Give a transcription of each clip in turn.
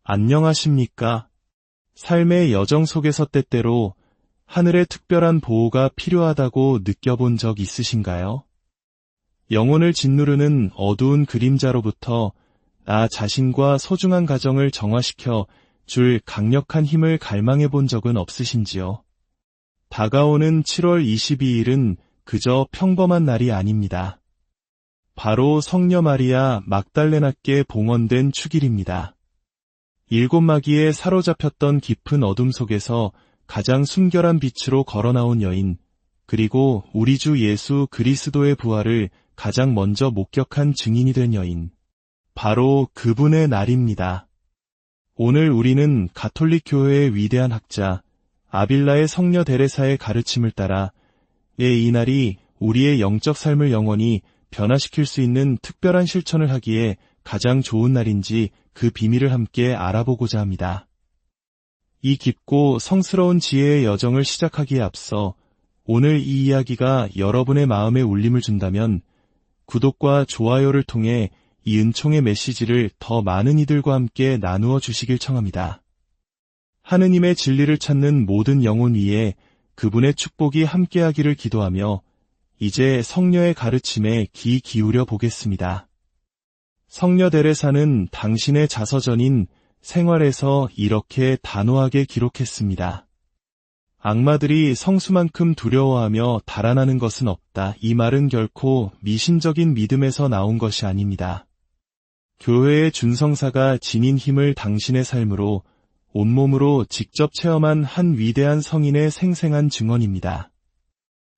안녕하십니까? 삶의 여정 속에서 때때로 하늘의 특별한 보호가 필요하다고 느껴본 적 있으신가요? 영혼을 짓누르는 어두운 그림자로부터 나 자신과 소중한 가정을 정화시켜 줄 강력한 힘을 갈망해 본 적은 없으신지요? 다가오는 7월 22일은 그저 평범한 날이 아닙니다. 바로 성녀 마리아 막달레나께 봉헌된 축일입니다. 7마귀에 사로잡혔던 깊은 어둠 속에서 가장 순결한 빛으로 걸어나온 여인, 그리고 우리 주 예수 그리스도의 부활을 가장 먼저 목격한 증인이 된 여인, 바로 그분의 날입니다. 오늘 우리는 가톨릭 교회의 위대한 학자 아빌라의 성녀 데레사의 가르침을 따라 이 날이 우리의 영적 삶을 영원히 변화시킬 수 있는 특별한 실천을 하기에 가장 좋은 날인지 그 비밀을 함께 알아보고자 합니다. 이 깊고 성스러운 지혜의 여정을 시작하기에 앞서 오늘 이 이야기가 여러분의 마음에 울림을 준다면 구독과 좋아요를 통해 이 은총의 메시지를 더 많은 이들과 함께 나누어 주시길 청합니다. 하느님의 진리를 찾는 모든 영혼 위에 그분의 축복이 함께하기를 기도하며 이제 성녀의 가르침에 귀 기울여 보겠습니다. 성녀 데레사는 당신의 자서전인 생활에서 이렇게 단호하게 기록했습니다. 악마들이 성수만큼 두려워하며 달아나는 것은 없다. 이 말은 결코 미신적인 믿음에서 나온 것이 아닙니다. 교회의 준성사가 지닌 힘을 당신의 삶으로 온몸으로 직접 체험한 한 위대한 성인의 생생한 증언입니다.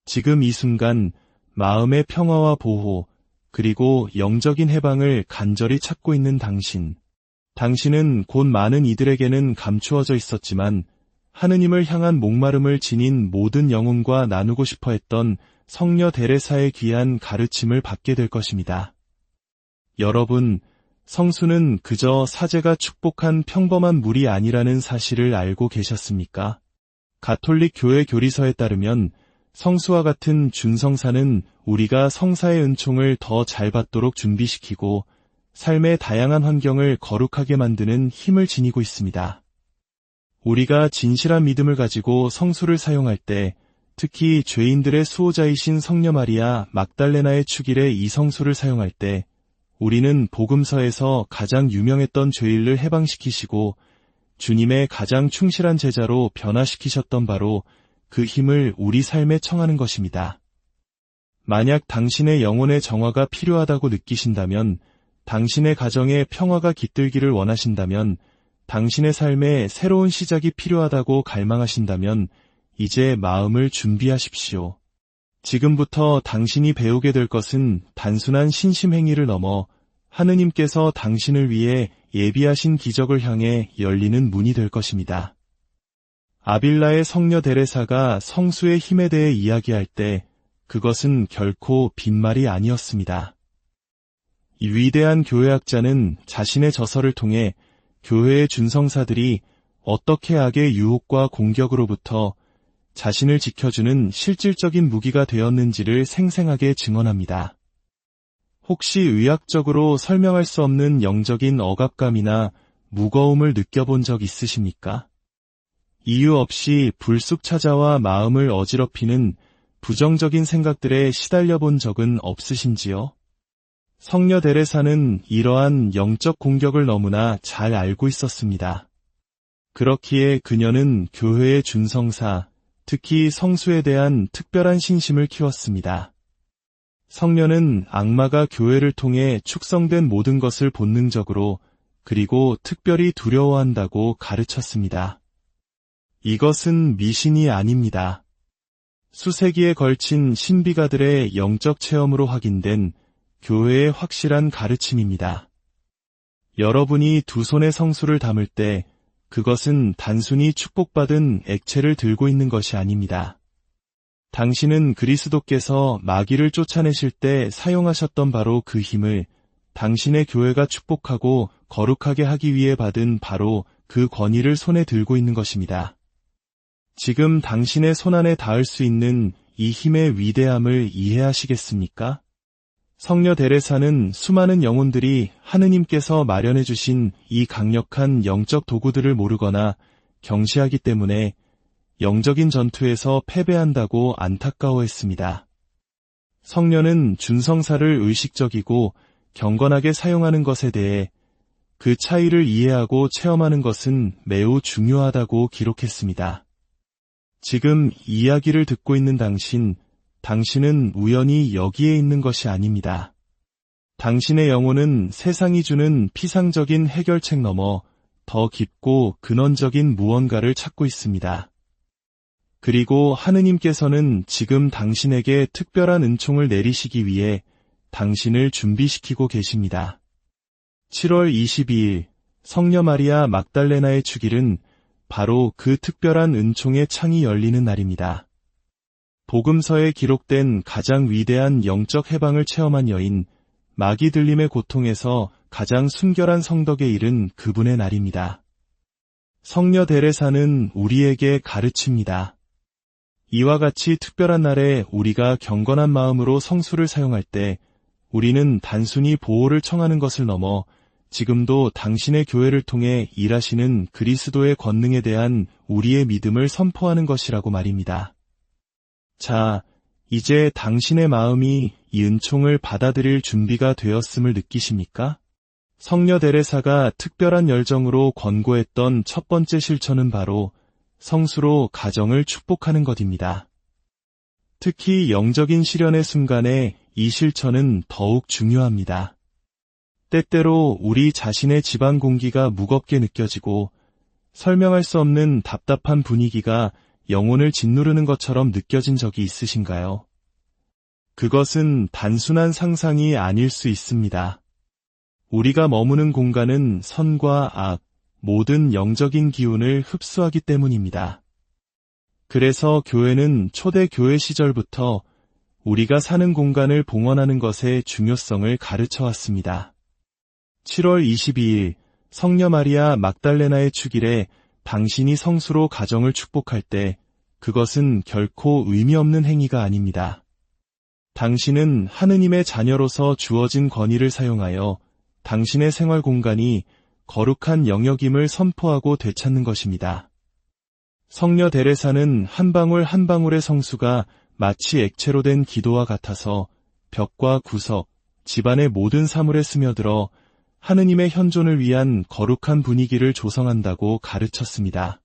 지금 이 순간 마음의 평화와 보호, 그리고 영적인 해방을 간절히 찾고 있는 당신은 곧 많은 이들에게는 감추어져 있었지만 하느님을 향한 목마름을 지닌 모든 영혼과 나누고 싶어 했던 성녀 데레사의 귀한 가르침을 받게 될 것입니다. 여러분, 성수는 그저 사제가 축복한 평범한 물이 아니라는 사실을 알고 계셨습니까? 가톨릭 교회 교리서에 따르면 성수와 같은 준성사는 우리가 성사의 은총을 더 잘 받도록 준비시키고 삶의 다양한 환경을 거룩하게 만드는 힘을 지니고 있습니다. 우리가 진실한 믿음을 가지고 성수를 사용할 때, 특히 죄인들의 수호자이신 성녀 마리아 막달레나의 축일에 이 성수를 사용할 때, 우리는 복음서에서 가장 유명했던 죄인을 해방시키시고 주님의 가장 충실한 제자로 변화시키셨던 바로 그 힘을 우리 삶에 청하는 것입니다. 만약 당신의 영혼의 정화가 필요하다고 느끼신다면, 당신의 가정에 평화가 깃들기를 원하신다면, 당신의 삶에 새로운 시작이 필요하다고 갈망하신다면 이제 마음을 준비하십시오. 지금부터 당신이 배우게 될 것은 단순한 신심행위를 넘어 하느님께서 당신을 위해 예비하신 기적을 향해 열리는 문이 될 것입니다. 아빌라의 성녀 데레사가 성수의 힘에 대해 이야기할 때 그것은 결코 빈말이 아니었습니다. 이 위대한 교회학자는 자신의 저서를 통해 교회의 준성사들이 어떻게 악의 유혹과 공격으로부터 자신을 지켜주는 실질적인 무기가 되었는지를 생생하게 증언합니다. 혹시 의학적으로 설명할 수 없는 영적인 억압감이나 무거움을 느껴본 적 있으십니까? 이유 없이 불쑥 찾아와 마음을 어지럽히는 부정적인 생각들에 시달려 본 적은 없으신지요? 성녀 데레사는 이러한 영적 공격을 너무나 잘 알고 있었습니다. 그렇기에 그녀는 교회의 준성사, 특히 성수에 대한 특별한 신심을 키웠습니다. 성녀는 악마가 교회를 통해 축성된 모든 것을 본능적으로 그리고 특별히 두려워한다고 가르쳤습니다. 이것은 미신이 아닙니다. 수세기에 걸친 신비가들의 영적 체험으로 확인된 교회의 확실한 가르침입니다. 여러분이 두 손의 성수를 담을 때 그것은 단순히 축복받은 액체를 들고 있는 것이 아닙니다. 당신은 그리스도께서 마귀를 쫓아내실 때 사용하셨던 바로 그 힘을 당신의 교회가 축복하고 거룩하게 하기 위해 받은 바로 그 권위를 손에 들고 있는 것입니다. 지금 당신의 손안에 닿을 수 있는 이 힘의 위대함을 이해하시겠습니까? 성녀 데레사는 수많은 영혼들이 하느님께서 마련해 주신 이 강력한 영적 도구들을 모르거나 경시하기 때문에 영적인 전투에서 패배한다고 안타까워했습니다. 성녀는 준성사를 의식적이고 경건하게 사용하는 것에 대해 그 차이를 이해하고 체험하는 것은 매우 중요하다고 기록했습니다. 지금 이야기를 듣고 있는 당신은 우연히 여기에 있는 것이 아닙니다. 당신의 영혼은 세상이 주는 피상적인 해결책 너머 더 깊고 근원적인 무언가를 찾고 있습니다. 그리고 하느님께서는 지금 당신에게 특별한 은총을 내리시기 위해 당신을 준비시키고 계십니다. 7월 22일 성녀 마리아 막달레나의 축일은 바로 그 특별한 은총의 창이 열리는 날입니다. 복음서에 기록된 가장 위대한 영적 해방을 체험한 여인, 마귀 들림의 고통에서 가장 순결한 성덕에 이른 그분의 날입니다. 성녀 데레사는 우리에게 가르칩니다. 이와 같이 특별한 날에 우리가 경건한 마음으로 성수를 사용할 때 우리는 단순히 보호를 청하는 것을 넘어 지금도 당신의 교회를 통해 일하시는 그리스도의 권능에 대한 우리의 믿음을 선포하는 것이라고 말입니다. 자, 이제 당신의 마음이 이 은총을 받아들일 준비가 되었음을 느끼십니까? 성녀 데레사가 특별한 열정으로 권고했던 첫 번째 실천은 바로 성수로 가정을 축복하는 것입니다. 특히 영적인 시련의 순간에 이 실천은 더욱 중요합니다. 때때로 우리 자신의 집안 공기가 무겁게 느껴지고 설명할 수 없는 답답한 분위기가 영혼을 짓누르는 것처럼 느껴진 적이 있으신가요? 그것은 단순한 상상이 아닐 수 있습니다. 우리가 머무는 공간은 선과 악, 모든 영적인 기운을 흡수하기 때문입니다. 그래서 교회는 초대 교회 시절부터 우리가 사는 공간을 봉헌하는 것의 중요성을 가르쳐 왔습니다. 7월 22일 성녀 마리아 막달레나의 축일에 당신이 성수로 가정을 축복할 때 그것은 결코 의미 없는 행위가 아닙니다. 당신은 하느님의 자녀로서 주어진 권위를 사용하여 당신의 생활 공간이 거룩한 영역임을 선포하고 되찾는 것입니다. 성녀 데레사는 한 방울 한 방울의 성수가 마치 액체로 된 기도와 같아서 벽과 구석, 집안의 모든 사물에 스며들어 하느님의 현존을 위한 거룩한 분위기를 조성한다고 가르쳤습니다.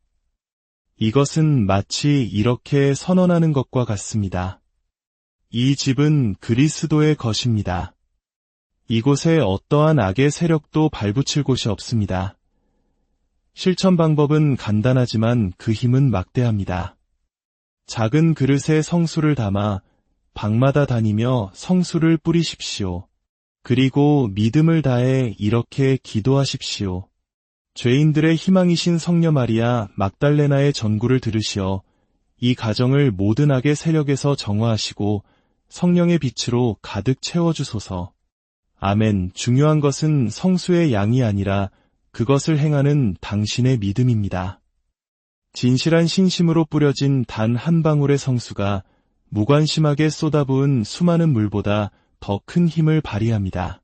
이것은 마치 이렇게 선언하는 것과 같습니다. 이 집은 그리스도의 것입니다. 이곳에 어떠한 악의 세력도 발붙일 곳이 없습니다. 실천 방법은 간단하지만 그 힘은 막대합니다. 작은 그릇에 성수를 담아 방마다 다니며 성수를 뿌리십시오. 그리고 믿음을 다해 이렇게 기도하십시오. 죄인들의 희망이신 성녀 마리아 막달레나의 전구를 들으시어 이 가정을 모든 악의 세력에서 정화하시고 성령의 빛으로 가득 채워주소서. 아멘. 중요한 것은 성수의 양이 아니라 그것을 행하는 당신의 믿음입니다. 진실한 신심으로 뿌려진 단 한 방울의 성수가 무관심하게 쏟아부은 수많은 물보다 더 큰 힘을 발휘합니다.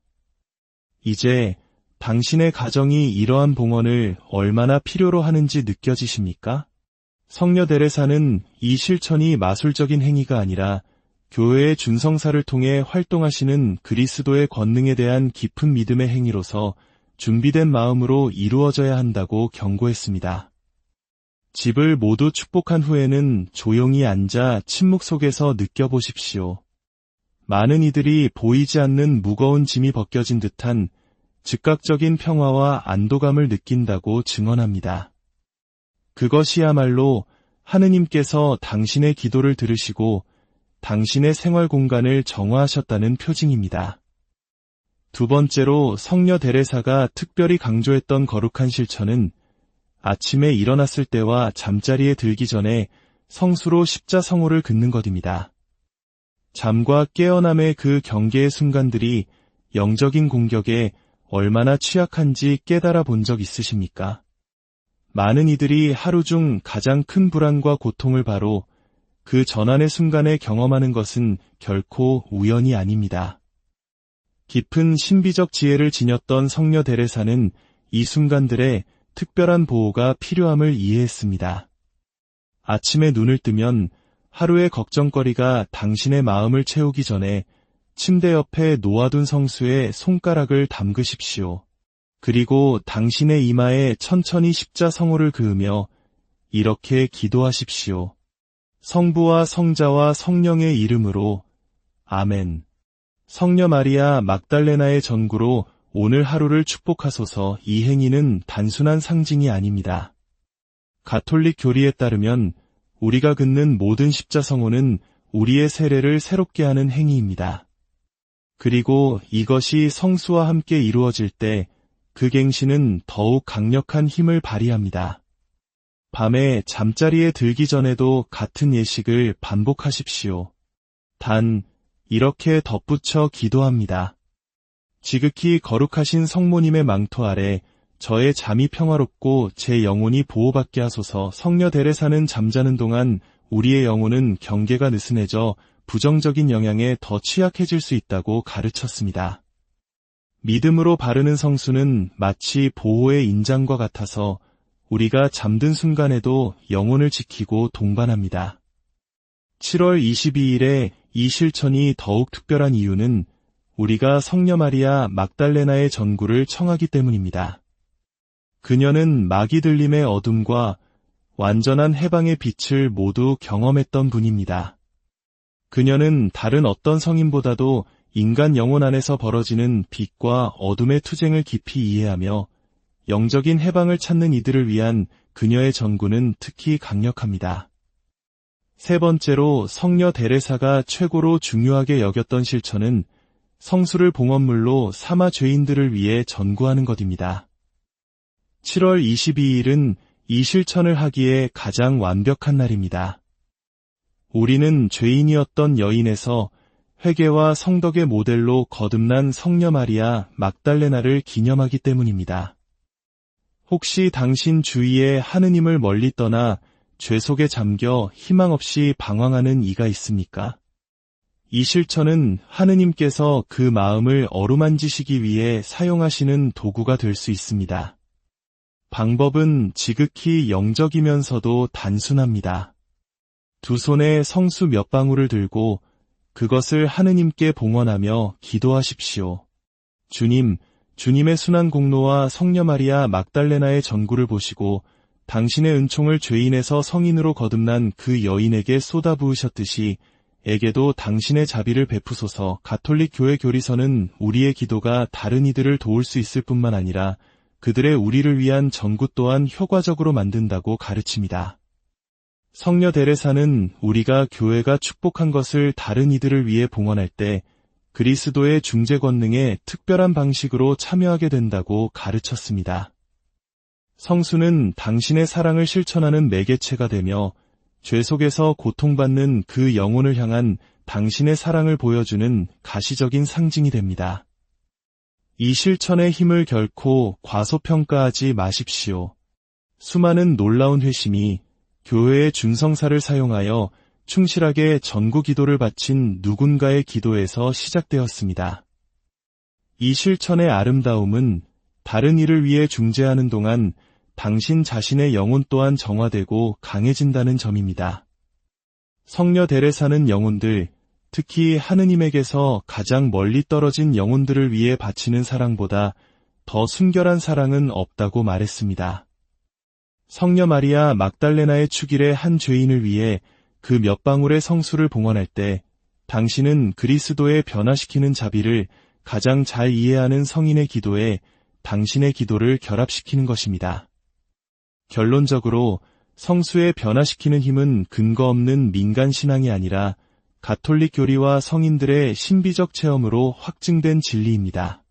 이제 당신의 가정이 이러한 봉헌을 얼마나 필요로 하는지 느껴지십니까? 성녀 데레사는 이 실천이 마술적인 행위가 아니라 교회의 준성사를 통해 활동하시는 그리스도의 권능에 대한 깊은 믿음의 행위로서 준비된 마음으로 이루어져야 한다고 경고했습니다. 집을 모두 축복한 후에는 조용히 앉아 침묵 속에서 느껴보십시오. 많은 이들이 보이지 않는 무거운 짐이 벗겨진 듯한 즉각적인 평화와 안도감을 느낀다고 증언합니다. 그것이야말로 하느님께서 당신의 기도를 들으시고 당신의 생활 공간을 정화하셨다는 표징입니다. 두 번째로 성녀 데레사가 특별히 강조했던 거룩한 실천은 아침에 일어났을 때와 잠자리에 들기 전에 성수로 십자성호를 긋는 것입니다. 잠과 깨어남의 그 경계의 순간들이 영적인 공격에 얼마나 취약한지 깨달아 본 적 있으십니까? 많은 이들이 하루 중 가장 큰 불안과 고통을 바로 그 전환의 순간에 경험하는 것은 결코 우연이 아닙니다. 깊은 신비적 지혜를 지녔던 성녀 데레사는 이 순간들의 특별한 보호가 필요함을 이해했습니다. 아침에 눈을 뜨면 하루의 걱정거리가 당신의 마음을 채우기 전에 침대 옆에 놓아둔 성수의 손가락을 담그십시오. 그리고 당신의 이마에 천천히 십자성호를 그으며 이렇게 기도하십시오. 성부와 성자와 성령의 이름으로 아멘. 성녀 마리아 막달레나의 전구로 오늘 하루를 축복하소서. 이 행위는 단순한 상징이 아닙니다. 가톨릭 교리에 따르면 우리가 긋는 모든 십자성호는 우리의 세례를 새롭게 하는 행위입니다. 그리고 이것이 성수와 함께 이루어질 때 그 갱신은 더욱 강력한 힘을 발휘합니다. 밤에 잠자리에 들기 전에도 같은 예식을 반복하십시오. 단, 이렇게 덧붙여 기도합니다. 지극히 거룩하신 성모님의 망토 아래 저의 잠이 평화롭고 제 영혼이 보호받게 하소서. 성녀 데레사는 잠자는 동안 우리의 영혼은 경계가 느슨해져 부정적인 영향에 더 취약해질 수 있다고 가르쳤습니다. 믿음으로 바르는 성수는 마치 보호의 인장과 같아서 우리가 잠든 순간에도 영혼을 지키고 동반합니다. 7월 22일에 이 실천이 더욱 특별한 이유는 우리가 성녀 마리아 막달레나의 전구를 청하기 때문입니다. 그녀는 마귀 들림의 어둠과 완전한 해방의 빛을 모두 경험했던 분입니다. 그녀는 다른 어떤 성인보다도 인간 영혼 안에서 벌어지는 빛과 어둠의 투쟁을 깊이 이해하며 영적인 해방을 찾는 이들을 위한 그녀의 전구는 특히 강력합니다. 세 번째로 성녀 데레사가 최고로 중요하게 여겼던 실천은 성수를 봉헌물로 사마 죄인들을 위해 전구하는 것입니다. 7월 22일은 이 실천을 하기에 가장 완벽한 날입니다. 우리는 죄인이었던 여인에서 회개와 성덕의 모델로 거듭난 성녀 마리아 막달레나를 기념하기 때문입니다. 혹시 당신 주위에 하느님을 멀리 떠나 죄 속에 잠겨 희망 없이 방황하는 이가 있습니까? 이 실천은 하느님께서 그 마음을 어루만지시기 위해 사용하시는 도구가 될 수 있습니다. 방법은 지극히 영적이면서도 단순합니다. 두 손에 성수 몇 방울을 들고 그것을 하느님께 봉헌하며 기도하십시오. 주님의 순한 공로와 성녀 마리아 막달레나의 전구를 보시고 당신의 은총을 죄인에서 성인으로 거듭난 그 여인에게 쏟아부으셨듯이 에게도 당신의 자비를 베푸소서. 가톨릭 교회 교리서는 우리의 기도가 다른 이들을 도울 수 있을 뿐만 아니라 그들의 우리를 위한 전구 또한 효과적으로 만든다고 가르칩니다. 성녀 데레사는 우리가 교회가 축복한 것을 다른 이들을 위해 봉헌할 때 그리스도의 중재 권능에 특별한 방식으로 참여하게 된다고 가르쳤습니다. 성수는 당신의 사랑을 실천하는 매개체가 되며 죄 속에서 고통받는 그 영혼을 향한 당신의 사랑을 보여주는 가시적인 상징이 됩니다. 이 실천의 힘을 결코 과소평가하지 마십시오. 수많은 놀라운 회심이 교회의 준성사를 사용하여 충실하게 전구 기도를 바친 누군가의 기도에서 시작되었습니다. 이 실천의 아름다움은 다른 이를 위해 중재하는 동안 당신 자신의 영혼 또한 정화되고 강해진다는 점입니다. 성녀 데레사는 영혼들, 특히 하느님에게서 가장 멀리 떨어진 영혼들을 위해 바치는 사랑보다 더 순결한 사랑은 없다고 말했습니다. 성녀 마리아 막달레나의 축일의 한 죄인을 위해 그 몇 방울의 성수를 봉헌할 때 당신은 그리스도의 변화시키는 자비를 가장 잘 이해하는 성인의 기도에 당신의 기도를 결합시키는 것입니다. 결론적으로 성수의 변화시키는 힘은 근거 없는 민간 신앙이 아니라 가톨릭 교리와 성인들의 신비적 체험으로 확증된 진리입니다.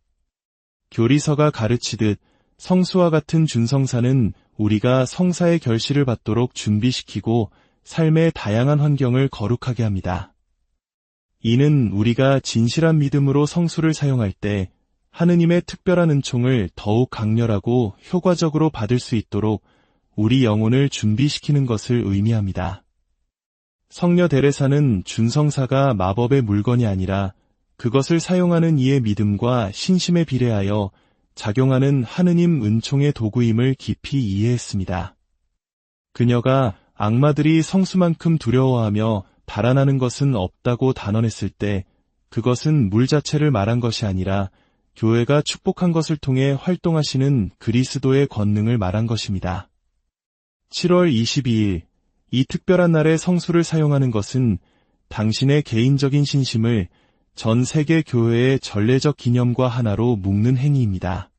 교리서가 가르치듯 성수와 같은 준성사는 우리가 성사의 결실을 받도록 준비시키고 삶의 다양한 환경을 거룩하게 합니다. 이는 우리가 진실한 믿음으로 성수를 사용할 때 하느님의 특별한 은총을 더욱 강렬하고 효과적으로 받을 수 있도록 우리 영혼을 준비시키는 것을 의미합니다. 성녀 데레사는 준성사가 마법의 물건이 아니라 그것을 사용하는 이의 믿음과 신심에 비례하여 작용하는 하느님 은총의 도구임을 깊이 이해했습니다. 그녀가 악마들이 성수만큼 두려워하며 달아나는 것은 없다고 단언했을 때 그것은 물 자체를 말한 것이 아니라 교회가 축복한 것을 통해 활동하시는 그리스도의 권능을 말한 것입니다. 7월 22일, 이 특별한 날에 성수를 사용하는 것은 당신의 개인적인 신심을 전 세계 교회의 전례적 기념과 하나로 묶는 행위입니다.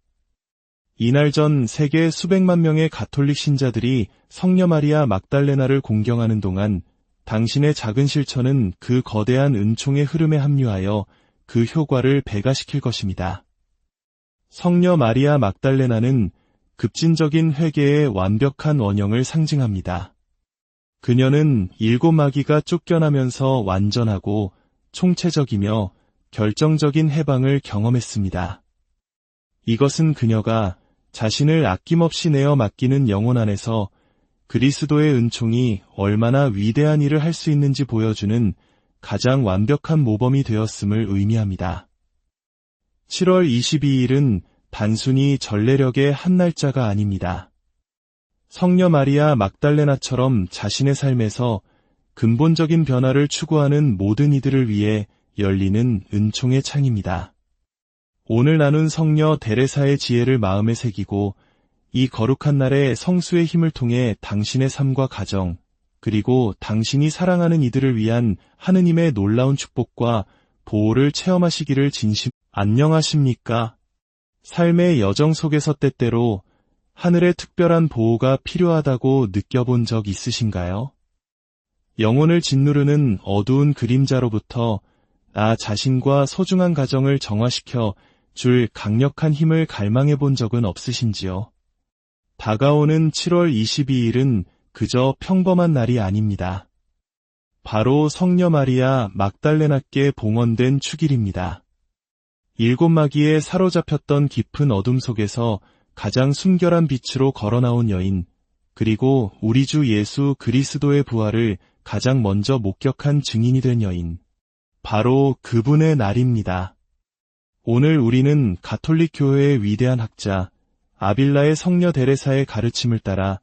이날 전 세계 수백만 명의 가톨릭 신자들이 성녀 마리아 막달레나를 공경하는 동안 당신의 작은 실천은 그 거대한 은총의 흐름에 합류하여 그 효과를 배가시킬 것입니다. 성녀 마리아 막달레나는 급진적인 회개의 완벽한 원형을 상징합니다. 그녀는 7 마귀가 쫓겨나면서 완전하고 총체적이며 결정적인 해방을 경험했습니다. 이것은 그녀가 자신을 아낌없이 내어 맡기는 영혼 안에서 그리스도의 은총이 얼마나 위대한 일을 할 수 있는지 보여주는 가장 완벽한 모범이 되었음을 의미합니다. 7월 22일은 단순히 전례력의 한 날짜가 아닙니다. 성녀 마리아 막달레나처럼 자신의 삶에서 근본적인 변화를 추구하는 모든 이들을 위해 열리는 은총의 창입니다. 오늘 나눈 성녀 데레사의 지혜를 마음에 새기고 이 거룩한 날에 성수의 힘을 통해 당신의 삶과 가정, 그리고 당신이 사랑하는 이들을 위한 하느님의 놀라운 축복과 보호를 체험하시기를 안녕하십니까? 삶의 여정 속에서 때때로 하늘의 특별한 보호가 필요하다고 느껴본 적 있으신가요? 영혼을 짓누르는 어두운 그림자로부터 나 자신과 소중한 가정을 정화시켜 줄 강력한 힘을 갈망해 본 적은 없으신지요? 다가오는 7월 22일은 그저 평범한 날이 아닙니다. 바로 성녀 마리아 막달레나께 봉헌된 축일입니다. 7 마귀에 사로잡혔던 깊은 어둠 속에서 가장 순결한 빛으로 걸어나온 여인, 그리고 우리 주 예수 그리스도의 부활을 가장 먼저 목격한 증인이 된 여인, 바로 그분의 날입니다. 오늘 우리는 가톨릭 교회의 위대한 학자 아빌라의 성녀 데레사의 가르침을 따라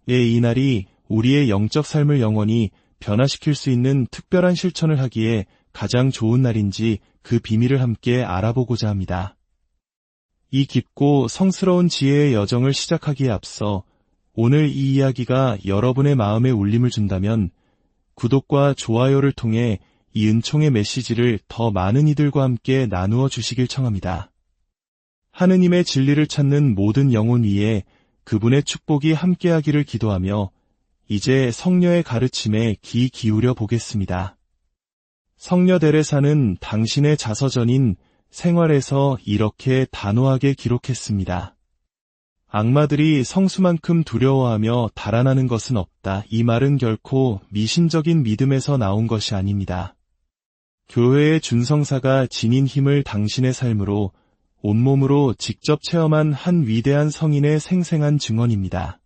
이 날이 우리의 영적 삶을 영원히 변화시킬 수 있는 특별한 실천을 하기에 가장 좋은 날인지 그 비밀을 함께 알아보고자 합니다. 이 깊고 성스러운 지혜의 여정을 시작하기에 앞서 오늘 이 이야기가 여러분의 마음에 울림을 준다면 구독과 좋아요를 통해 이 은총의 메시지를 더 많은 이들과 함께 나누어 주시길 청합니다. 하느님의 진리를 찾는 모든 영혼 위에 그분의 축복이 함께하기를 기도하며 이제 성녀의 가르침에 귀 기울여 보겠습니다. 성녀 데레사는 당신의 자서전인 생활에서 이렇게 단호하게 기록했습니다. 악마들이 성수만큼 두려워하며 달아나는 것은 없다. 이 말은 결코 미신적인 믿음에서 나온 것이 아닙니다. 교회의 준성사가 지닌 힘을 당신의 삶으로 온몸으로 직접 체험한 한 위대한 성인의 생생한 증언입니다.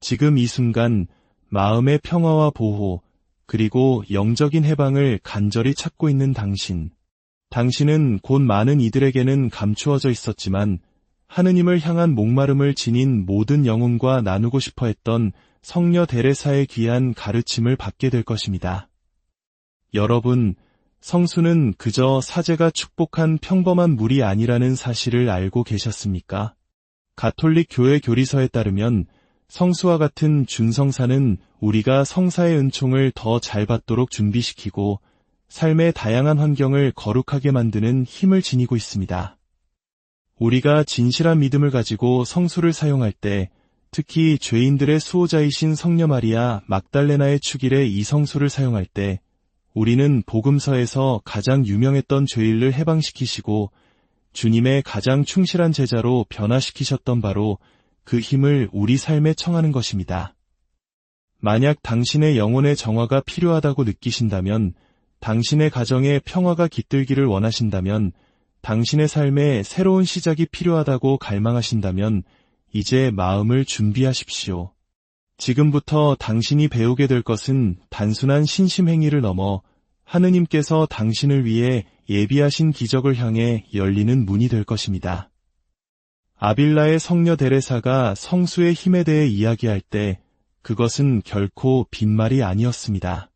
지금 이 순간 마음의 평화와 보호, 그리고 영적인 해방을 간절히 찾고 있는 당신은 곧 많은 이들에게는 감추어져 있었지만 하느님을 향한 목마름을 지닌 모든 영혼과 나누고 싶어 했던 성녀 데레사의 귀한 가르침을 받게 될 것입니다. 여러분, 성수는 그저 사제가 축복한 평범한 물이 아니라는 사실을 알고 계셨습니까? 가톨릭 교회 교리서에 따르면 성수와 같은 준성사는 우리가 성사의 은총을 더 잘 받도록 준비시키고 삶의 다양한 환경을 거룩하게 만드는 힘을 지니고 있습니다. 우리가 진실한 믿음을 가지고 성수를 사용할 때, 특히 죄인들의 수호자이신 성녀 마리아 막달레나의 축일의 이 성수를 사용할 때, 우리는 복음서에서 가장 유명했던 죄인을 해방시키시고 주님의 가장 충실한 제자로 변화시키셨던 바로 그 힘을 우리 삶에 청하는 것입니다. 만약 당신의 영혼의 정화가 필요하다고 느끼신다면, 당신의 가정에 평화가 깃들기를 원하신다면, 당신의 삶에 새로운 시작이 필요하다고 갈망하신다면 이제 마음을 준비하십시오. 지금부터 당신이 배우게 될 것은 단순한 신심 행위를 넘어 하느님께서 당신을 위해 예비하신 기적을 향해 열리는 문이 될 것입니다. 아빌라의 성녀 데레사가 성수의 힘에 대해 이야기할 때 그것은 결코 빈말이 아니었습니다.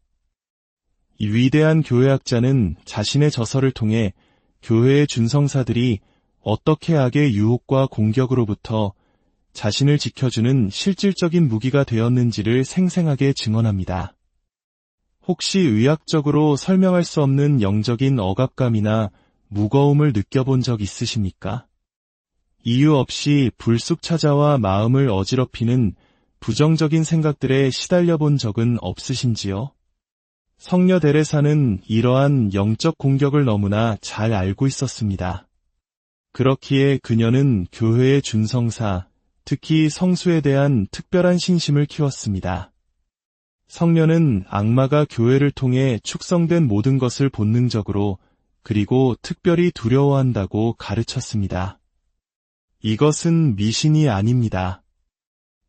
이 위대한 교회학자는 자신의 저서를 통해 교회의 준성사들이 어떻게 악의 유혹과 공격으로부터 자신을 지켜주는 실질적인 무기가 되었는지를 생생하게 증언합니다. 혹시 의학적으로 설명할 수 없는 영적인 억압감이나 무거움을 느껴본 적 있으십니까? 이유 없이 불쑥 찾아와 마음을 어지럽히는 부정적인 생각들에 시달려 본 적은 없으신지요? 성녀 데레사는 이러한 영적 공격을 너무나 잘 알고 있었습니다. 그렇기에 그녀는 교회의 준성사, 특히 성수에 대한 특별한 신심을 키웠습니다. 성녀는 악마가 교회를 통해 축성된 모든 것을 본능적으로 그리고 특별히 두려워한다고 가르쳤습니다. 이것은 미신이 아닙니다.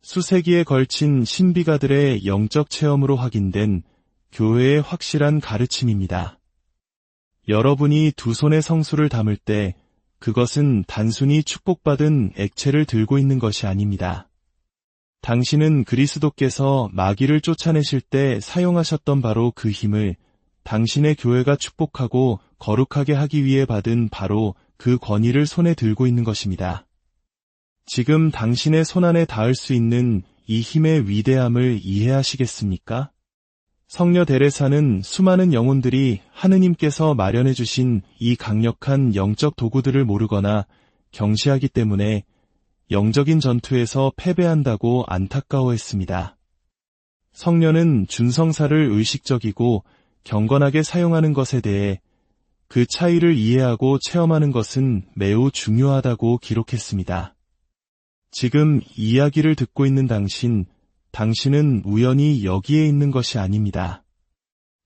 수세기에 걸친 신비가들의 영적 체험으로 확인된 교회의 확실한 가르침입니다. 여러분이 두 손에 성수를 담을 때 그것은 단순히 축복받은 액체를 들고 있는 것이 아닙니다. 당신은 그리스도께서 마귀를 쫓아내실 때 사용하셨던 바로 그 힘을 당신의 교회가 축복하고 거룩하게 하기 위해 받은 바로 그 권위를 손에 들고 있는 것입니다. 지금 당신의 손안에 닿을 수 있는 이 힘의 위대함을 이해하시겠습니까? 성녀 데레사는 수많은 영혼들이 하느님께서 마련해 주신 이 강력한 영적 도구들을 모르거나 경시하기 때문에 영적인 전투에서 패배한다고 안타까워했습니다. 성녀는 준성사를 의식적이고 경건하게 사용하는 것에 대해 그 차이를 이해하고 체험하는 것은 매우 중요하다고 기록했습니다. 지금 이야기를 듣고 있는 당신은 우연히 여기에 있는 것이 아닙니다.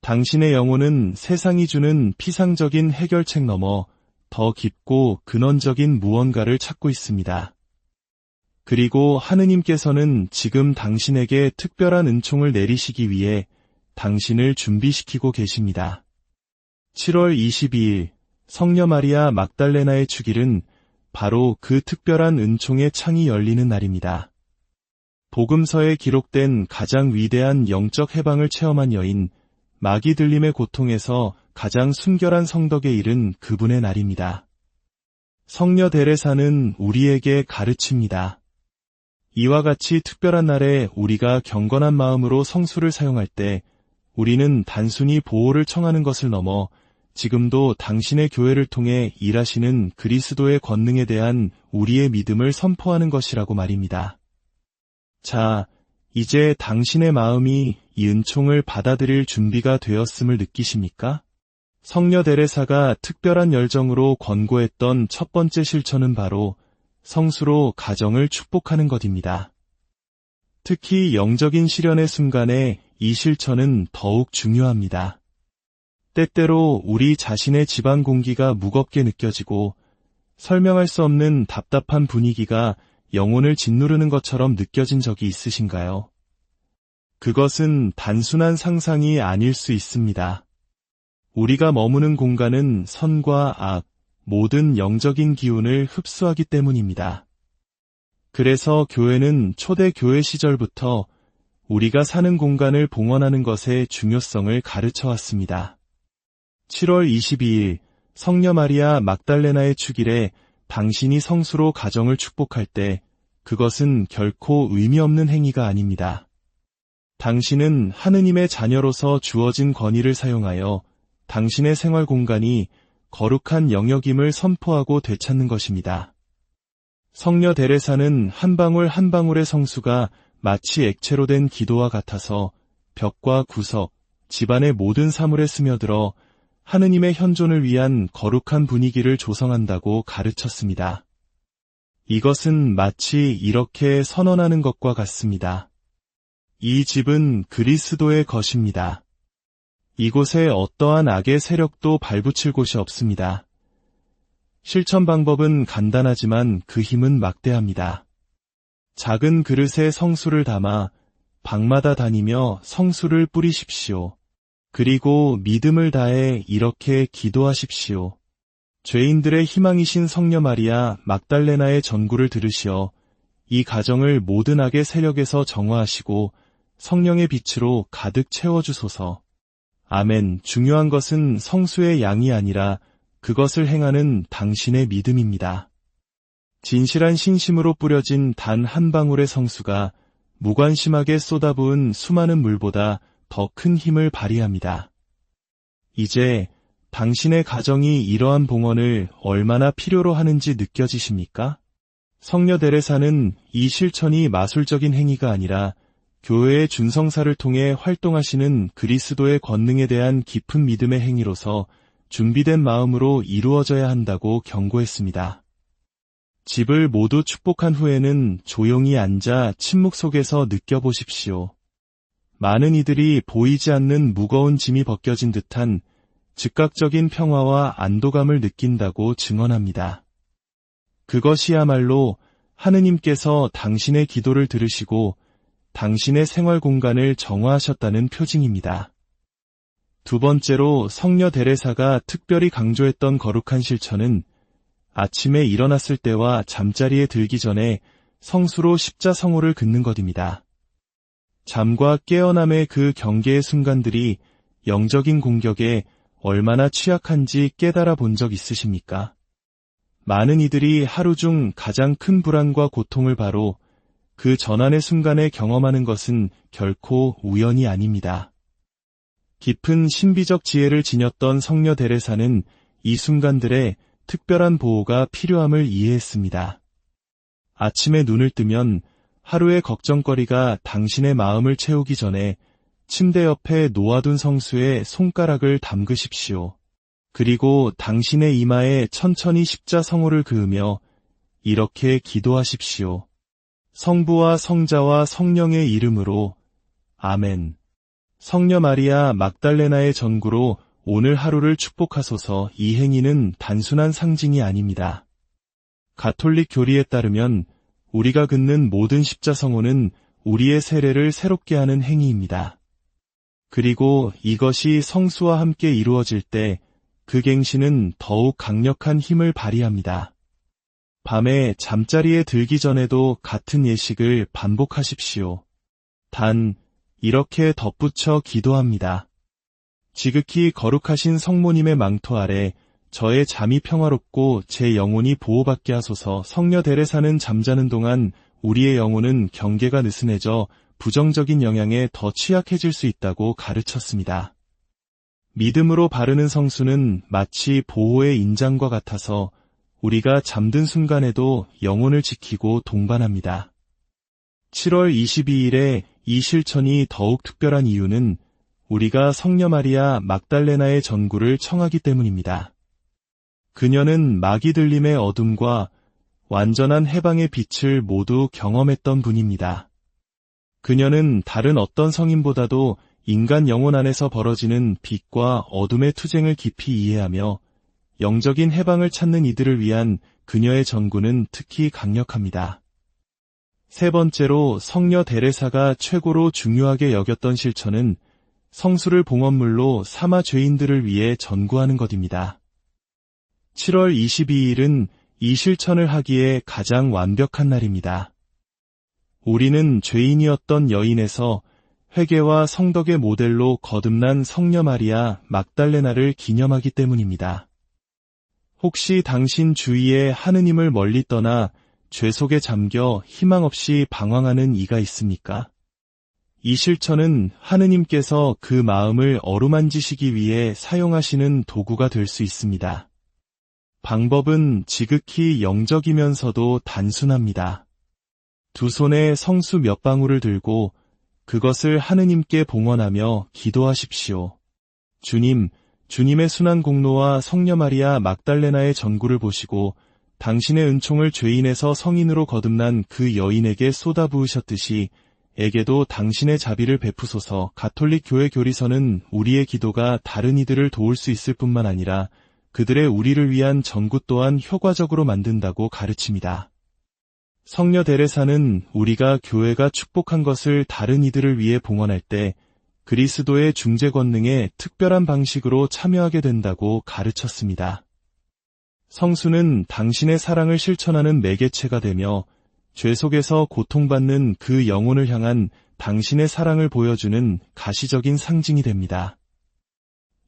당신의 영혼은 세상이 주는 피상적인 해결책 너머 더 깊고 근원적인 무언가를 찾고 있습니다. 그리고 하느님께서는 지금 당신에게 특별한 은총을 내리시기 위해 당신을 준비시키고 계십니다. 7월 22일 성녀 마리아 막달레나의 축일은 바로 그 특별한 은총의 창이 열리는 날입니다. 복음서에 기록된 가장 위대한 영적 해방을 체험한 여인, 마귀 들림의 고통에서 가장 순결한 성덕에 이른 그분의 날입니다. 성녀 데레사는 우리에게 가르칩니다. 이와 같이 특별한 날에 우리가 경건한 마음으로 성수를 사용할 때 우리는 단순히 보호를 청하는 것을 넘어 지금도 당신의 교회를 통해 일하시는 그리스도의 권능에 대한 우리의 믿음을 선포하는 것이라고 말입니다. 자, 이제 당신의 마음이 이 은총을 받아들일 준비가 되었음을 느끼십니까? 성녀 데레사가 특별한 열정으로 권고했던 첫 번째 실천은 바로 성수로 가정을 축복하는 것입니다. 특히 영적인 시련의 순간에 이 실천은 더욱 중요합니다. 때때로 우리 자신의 집안 공기가 무겁게 느껴지고 설명할 수 없는 답답한 분위기가 영혼을 짓누르는 것처럼 느껴진 적이 있으신가요? 그것은 단순한 상상이 아닐 수 있습니다. 우리가 머무는 공간은 선과 악, 모든 영적인 기운을 흡수하기 때문입니다. 그래서 교회는 초대 교회 시절부터 우리가 사는 공간을 봉헌하는 것의 중요성을 가르쳐 왔습니다. 7월 22일 성녀 마리아 막달레나의 축일에 당신이 성수로 가정을 축복할 때 그것은 결코 의미 없는 행위가 아닙니다. 당신은 하느님의 자녀로서 주어진 권위를 사용하여 당신의 생활 공간이 거룩한 영역임을 선포하고 되찾는 것입니다. 성녀 데레사는 한 방울 한 방울의 성수가 마치 액체로 된 기도와 같아서 벽과 구석, 집안의 모든 사물에 스며들어 하느님의 현존을 위한 거룩한 분위기를 조성한다고 가르쳤습니다. 이것은 마치 이렇게 선언하는 것과 같습니다. 이 집은 그리스도의 것입니다. 이곳에 어떠한 악의 세력도 발붙일 곳이 없습니다. 실천 방법은 간단하지만 그 힘은 막대합니다. 작은 그릇에 성수를 담아 방마다 다니며 성수를 뿌리십시오. 그리고 믿음을 다해 이렇게 기도하십시오. 죄인들의 희망이신 성녀 마리아 막달레나의 전구를 들으시어 이 가정을 모든 악의 세력에서 정화하시고 성령의 빛으로 가득 채워주소서. 아멘. 중요한 것은 성수의 양이 아니라 그것을 행하는 당신의 믿음입니다. 진실한 신심으로 뿌려진 단 한 방울의 성수가 무관심하게 쏟아부은 수많은 물보다 더 큰 힘을 발휘합니다. 이제 당신의 가정이 이러한 봉헌을 얼마나 필요로 하는지 느껴지십니까? 성녀 데레사는 이 실천이 마술적인 행위가 아니라 교회의 준성사를 통해 활동하시는 그리스도의 권능에 대한 깊은 믿음의 행위로서 준비된 마음으로 이루어져야 한다고 경고했습니다. 집을 모두 축복한 후에는 조용히 앉아 침묵 속에서 느껴보십시오. 많은 이들이 보이지 않는 무거운 짐이 벗겨진 듯한 즉각적인 평화와 안도감을 느낀다고 증언합니다. 그것이야말로 하느님께서 당신의 기도를 들으시고 당신의 생활 공간을 정화하셨다는 표징입니다. 두 번째로 성녀 데레사가 특별히 강조했던 거룩한 실천은 아침에 일어났을 때와 잠자리에 들기 전에 성수로 십자성호를 긋는 것입니다. 잠과 깨어남의 그 경계의 순간들이 영적인 공격에 얼마나 취약한지 깨달아 본 적 있으십니까? 많은 이들이 하루 중 가장 큰 불안과 고통을 바로 그 전환의 순간에 경험하는 것은 결코 우연이 아닙니다. 깊은 신비적 지혜를 지녔던 성녀 데레사는 이 순간들에 특별한 보호가 필요함을 이해했습니다. 아침에 눈을 뜨면 하루의 걱정거리가 당신의 마음을 채우기 전에 침대 옆에 놓아둔 성수에 손가락을 담그십시오. 그리고 당신의 이마에 천천히 십자성호를 그으며 이렇게 기도하십시오. 성부와 성자와 성령의 이름으로 아멘. 성녀 마리아 막달레나의 전구로 오늘 하루를 축복하소서. 이 행위는 단순한 상징이 아닙니다. 가톨릭 교리에 따르면 우리가 긋는 모든 십자성호는 우리의 세례를 새롭게 하는 행위입니다. 그리고 이것이 성수와 함께 이루어질 때 그 갱신은 더욱 강력한 힘을 발휘합니다. 밤에 잠자리에 들기 전에도 같은 예식을 반복하십시오. 단, 이렇게 덧붙여 기도합니다. 지극히 거룩하신 성모님의 망토 아래 저의 잠이 평화롭고 제 영혼이 보호받게 하소서. 성녀 데레사는 잠자는 동안 우리의 영혼은 경계가 느슨해져 부정적인 영향에 더 취약해질 수 있다고 가르쳤습니다. 믿음으로 바르는 성수는 마치 보호의 인장과 같아서 우리가 잠든 순간에도 영혼을 지키고 동반합니다. 7월 22일에 이 실천이 더욱 특별한 이유는 우리가 성녀 마리아 막달레나의 전구를 청하기 때문입니다. 그녀는 마귀 들림의 어둠과 완전한 해방의 빛을 모두 경험했던 분입니다. 그녀는 다른 어떤 성인보다도 인간 영혼 안에서 벌어지는 빛과 어둠의 투쟁을 깊이 이해하며 영적인 해방을 찾는 이들을 위한 그녀의 전구는 특히 강력합니다. 세 번째로 성녀 데레사가 최고로 중요하게 여겼던 실천은 성수를 봉헌물로 사마 죄인들을 위해 전구하는 것입니다. 7월 22일은 이 실천을 하기에 가장 완벽한 날입니다. 우리는 죄인이었던 여인에서 회개와 성덕의 모델로 거듭난 성녀 마리아 막달레나를 기념하기 때문입니다. 혹시 당신 주위에 하느님을 멀리 떠나 죄 속에 잠겨 희망 없이 방황하는 이가 있습니까? 이 실천은 하느님께서 그 마음을 어루만지시기 위해 사용하시는 도구가 될 수 있습니다. 방법은 지극히 영적이면서도 단순합니다. 두 손에 성수 몇 방울을 들고 그것을 하느님께 봉헌하며 기도하십시오. 주님, 주님의 순환 공로와 성녀 마리아 막달레나의 전구를 보시고 당신의 은총을 죄인에서 성인으로 거듭난 그 여인에게 쏟아부으셨듯이 에게도 당신의 자비를 베푸소서. 가톨릭 교회 교리서는 우리의 기도가 다른 이들을 도울 수 있을 뿐만 아니라 그들의 우리를 위한 전구 또한 효과적으로 만든다고 가르칩니다. 성녀 데레사는 우리가 교회가 축복한 것을 다른 이들을 위해 봉헌할 때 그리스도의 중재 권능에 특별한 방식으로 참여하게 된다고 가르쳤습니다. 성수는 당신의 사랑을 실천하는 매개체가 되며 죄 속에서 고통받는 그 영혼을 향한 당신의 사랑을 보여주는 가시적인 상징이 됩니다.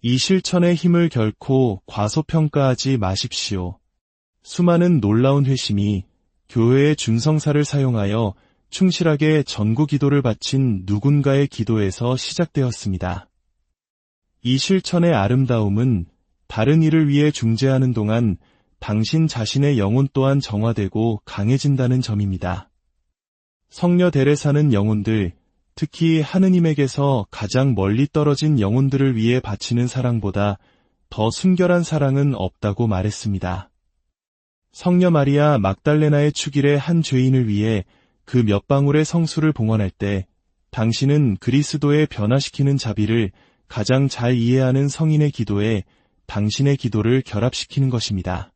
이 실천의 힘을 결코 과소평가하지 마십시오. 수많은 놀라운 회심이 교회의 준성사를 사용하여 충실하게 전구 기도를 바친 누군가의 기도에서 시작되었습니다. 이 실천의 아름다움은 다른 이를 위해 중재하는 동안 당신 자신의 영혼 또한 정화되고 강해진다는 점입니다. 성녀 데레사는 영혼들, 특히 하느님에게서 가장 멀리 떨어진 영혼들을 위해 바치는 사랑보다 더 순결한 사랑은 없다고 말했습니다. 성녀 마리아 막달레나의 축일의 한 죄인을 위해 그 몇 방울의 성수를 봉헌할 때 당신은 그리스도의 변화시키는 자비를 가장 잘 이해하는 성인의 기도에 당신의 기도를 결합시키는 것입니다.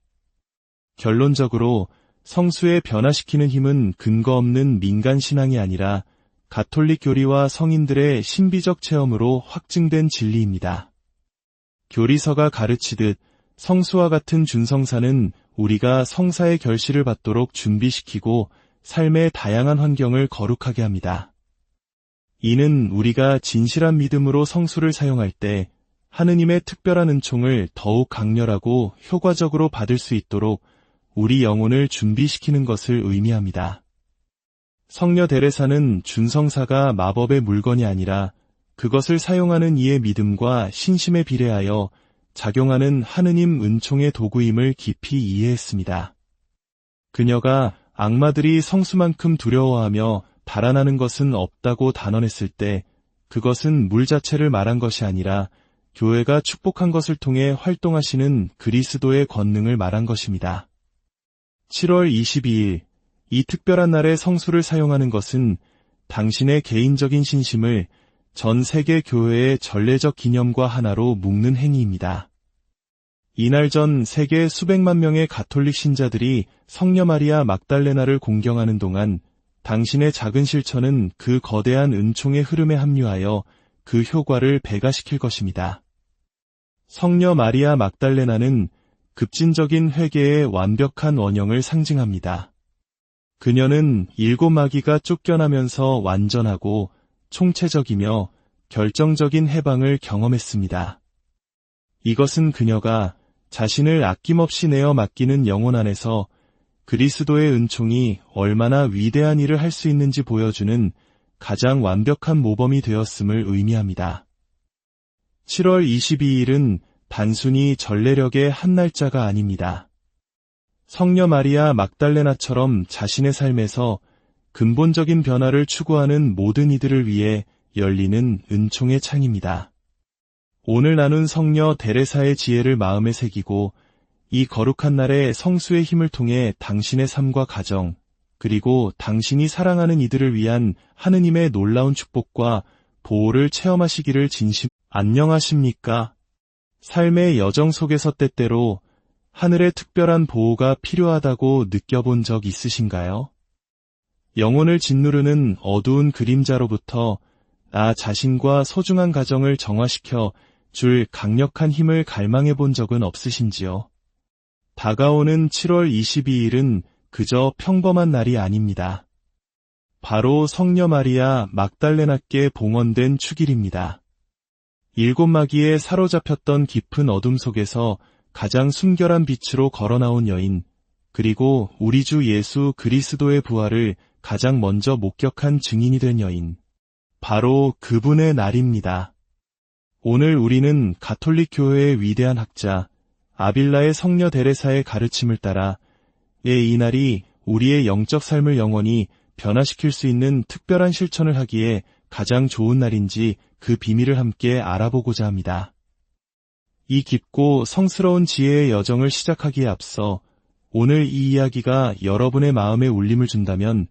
결론적으로 성수의 변화시키는 힘은 근거 없는 민간 신앙이 아니라 가톨릭 교리와 성인들의 신비적 체험으로 확증된 진리입니다. 교리서가 가르치듯 성수와 같은 준성사는 우리가 성사의 결실을 받도록 준비시키고 삶의 다양한 환경을 거룩하게 합니다. 이는 우리가 진실한 믿음으로 성수를 사용할 때 하느님의 특별한 은총을 더욱 강렬하고 효과적으로 받을 수 있도록 우리 영혼을 준비시키는 것을 의미합니다. 성녀 데레사는 준성사가 마법의 물건이 아니라 그것을 사용하는 이의 믿음과 신심에 비례하여 작용하는 하느님 은총의 도구임을 깊이 이해했습니다. 그녀가 악마들이 성수만큼 두려워하며 달아나는 것은 없다고 단언했을 때 그것은 물 자체를 말한 것이 아니라 교회가 축복한 것을 통해 활동하시는 그리스도의 권능을 말한 것입니다. 7월 22일, 이 특별한 날에 성수를 사용하는 것은 당신의 개인적인 신심을 전 세계 교회의 전례적 기념과 하나로 묶는 행위입니다. 이날 전 세계 수백만 명의 가톨릭 신자들이 성녀 마리아 막달레나를 공경하는 동안 당신의 작은 실천은 그 거대한 은총의 흐름에 합류하여 그 효과를 배가시킬 것입니다. 성녀 마리아 막달레나는 급진적인 회개의 완벽한 원형을 상징합니다. 그녀는 7 마귀가 쫓겨나면서 완전하고 총체적이며 결정적인 해방을 경험했습니다. 이것은 그녀가 자신을 아낌없이 내어 맡기는 영혼 안에서 그리스도의 은총이 얼마나 위대한 일을 할 수 있는지 보여주는 가장 완벽한 모범이 되었음을 의미합니다. 7월 22일은 단순히 전례력의 한 날짜가 아닙니다. 성녀 마리아 막달레나처럼 자신의 삶에서 근본적인 변화를 추구하는 모든 이들을 위해 열리는 은총의 창입니다. 오늘 나눈 성녀 데레사의 지혜를 마음에 새기고 이 거룩한 날에 성수의 힘을 통해 당신의 삶과 가정, 그리고 당신이 사랑하는 이들을 위한 하느님의 놀라운 축복과 보호를 체험하시기를 안녕하십니까? 삶의 여정 속에서 때때로 하늘의 특별한 보호가 필요하다고 느껴본 적 있으신가요? 영혼을 짓누르는 어두운 그림자로부터 나 자신과 소중한 가정을 정화시켜 줄 강력한 힘을 갈망해 본 적은 없으신지요? 다가오는 7월 22일은 그저 평범한 날이 아닙니다. 바로 성녀 마리아 막달레나께 봉헌된 축일입니다. 7 마귀에 사로잡혔던 깊은 어둠 속에서 가장 순결한 빛으로 걸어나온 여인, 그리고 우리 주 예수 그리스도의 부활을 가장 먼저 목격한 증인이 된 여인, 바로 그분의 날입니다. 오늘 우리는 가톨릭 교회의 위대한 학자 아빌라의 성녀 데레사의 가르침을 따라 이 날이 우리의 영적 삶을 영원히 변화시킬 수 있는 특별한 실천을 하기에 가장 좋은 날인지 그 비밀을 함께 알아보고자 합니다. 이 깊고 성스러운 지혜의 여정을 시작하기에 앞서 오늘 이 이야기가 여러분의 마음에 울림을 준다면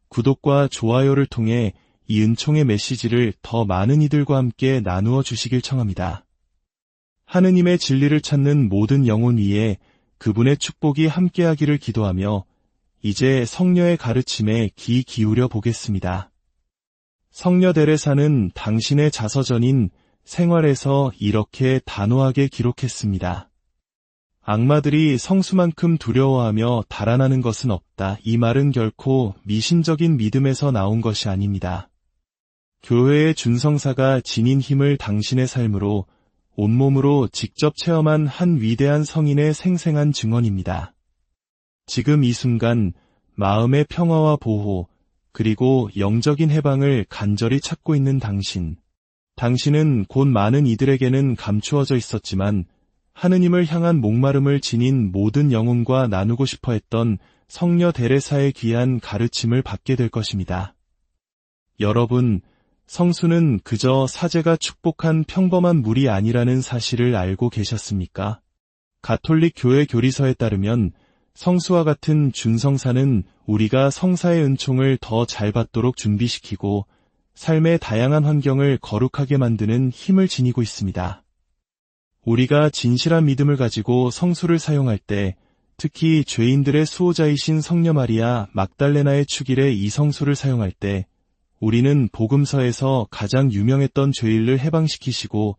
구독과 좋아요를 통해 이 은총의 메시지를 더 많은 이들과 함께 나누어 주시길 청합니다. 하느님의 진리를 찾는 모든 영혼 위에 그분의 축복이 함께하기를 기도하며 이제 성녀의 가르침에 귀 기울여 보겠습니다. 성녀 데레사는 당신의 자서전인 생활에서 이렇게 단호하게 기록했습니다. 악마들이 성수만큼 두려워하며 달아나는 것은 없다. 이 말은 결코 미신적인 믿음에서 나온 것이 아닙니다. 교회의 준성사가 지닌 힘을 당신의 삶으로 온몸으로 직접 체험한 한 위대한 성인의 생생한 증언입니다. 지금 이 순간 마음의 평화와 보호, 그리고 영적인 해방을 간절히 찾고 있는 당신은 곧 많은 이들에게는 감추어져 있었지만 하느님을 향한 목마름을 지닌 모든 영혼과 나누고 싶어 했던 성녀 데레사의 귀한 가르침을 받게 될 것입니다. 여러분, 성수는 그저 사제가 축복한 평범한 물이 아니라는 사실을 알고 계셨습니까? 가톨릭 교회 교리서에 따르면 성수와 같은 준성사는 우리가 성사의 은총을 더 잘 받도록 준비시키고 삶의 다양한 환경을 거룩하게 만드는 힘을 지니고 있습니다. 우리가 진실한 믿음을 가지고 성수를 사용할 때, 특히 죄인들의 수호자이신 성녀 마리아 막달레나의 축일의 이 성수를 사용할 때, 우리는 복음서에서 가장 유명했던 죄인을 해방시키시고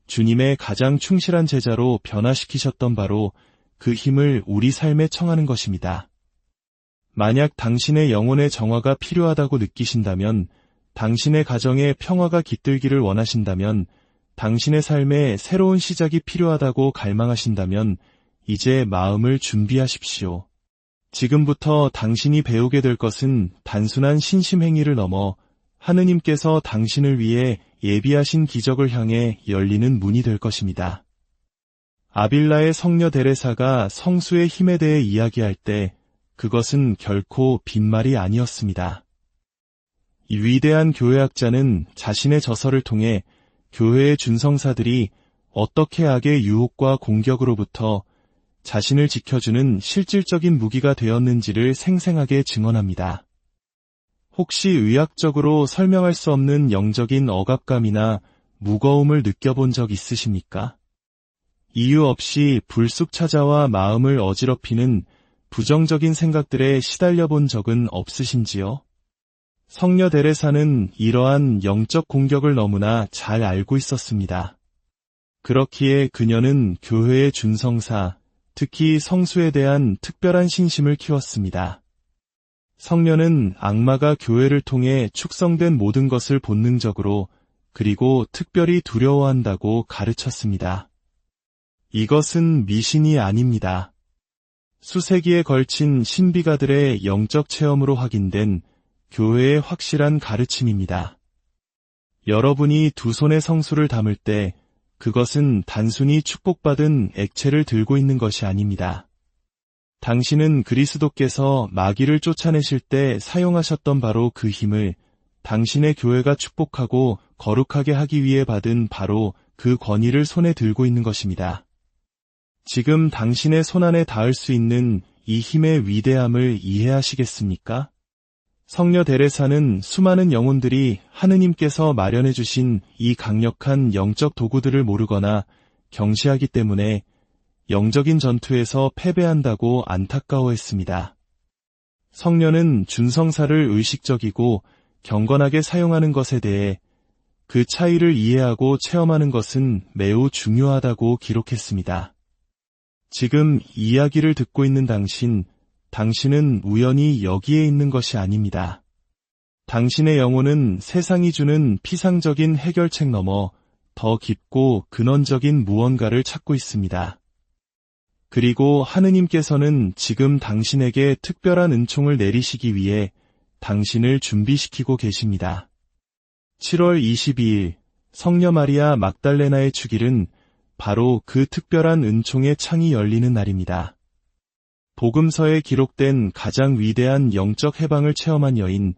주님의 가장 충실한 제자로 변화시키셨던 바로 그 힘을 우리 삶에 청하는 것입니다. 만약 당신의 영혼의 정화가 필요하다고 느끼신다면, 당신의 가정에 평화가 깃들기를 원하신다면, 당신의 삶에 새로운 시작이 필요하다고 갈망하신다면 이제 마음을 준비하십시오. 지금부터 당신이 배우게 될 것은 단순한 신심행위를 넘어 하느님께서 당신을 위해 예비하신 기적을 향해 열리는 문이 될 것입니다. 아빌라의 성녀 데레사가 성수의 힘에 대해 이야기할 때 그것은 결코 빈말이 아니었습니다. 이 위대한 교회학자는 자신의 저서를 통해 교회의 준성사들이 어떻게 악의 유혹과 공격으로부터 자신을 지켜주는 실질적인 무기가 되었는지를 생생하게 증언합니다. 혹시 의학적으로 설명할 수 없는 영적인 억압감이나 무거움을 느껴본 적 있으십니까? 이유 없이 불쑥 찾아와 마음을 어지럽히는 부정적인 생각들에 시달려 본 적은 없으신지요? 성녀 데레사는 이러한 영적 공격을 너무나 잘 알고 있었습니다. 그렇기에 그녀는 교회의 준성사, 특히 성수에 대한 특별한 신심을 키웠습니다. 성녀는 악마가 교회를 통해 축성된 모든 것을 본능적으로 그리고 특별히 두려워한다고 가르쳤습니다. 이것은 미신이 아닙니다. 수세기에 걸친 신비가들의 영적 체험으로 확인된 교회의 확실한 가르침입니다. 여러분이 두 손의 성수를 담을 때 그것은 단순히 축복받은 액체를 들고 있는 것이 아닙니다. 당신은 그리스도께서 마귀를 쫓아내실 때 사용하셨던 바로 그 힘을 당신의 교회가 축복하고 거룩하게 하기 위해 받은 바로 그 권위를 손에 들고 있는 것입니다. 지금 당신의 손안에 닿을 수 있는 이 힘의 위대함을 이해하시겠습니까? 성녀 데레사는 수많은 영혼들이 하느님께서 마련해 주신 이 강력한 영적 도구들을 모르거나 경시하기 때문에 영적인 전투에서 패배한다고 안타까워했습니다. 성녀는 준성사를 의식적이고 경건하게 사용하는 것에 대해 그 차이를 이해하고 체험하는 것은 매우 중요하다고 기록했습니다. 지금 이야기를 듣고 있는 당신은 우연히 여기에 있는 것이 아닙니다. 당신의 영혼은 세상이 주는 피상적인 해결책 넘어 더 깊고 근원적인 무언가를 찾고 있습니다. 그리고 하느님께서는 지금 당신에게 특별한 은총을 내리시기 위해 당신을 준비시키고 계십니다. 7월 22일 성녀 마리아 막달레나의 축일은 바로 그 특별한 은총의 창이 열리는 날입니다. 복음서에 기록된 가장 위대한 영적 해방을 체험한 여인,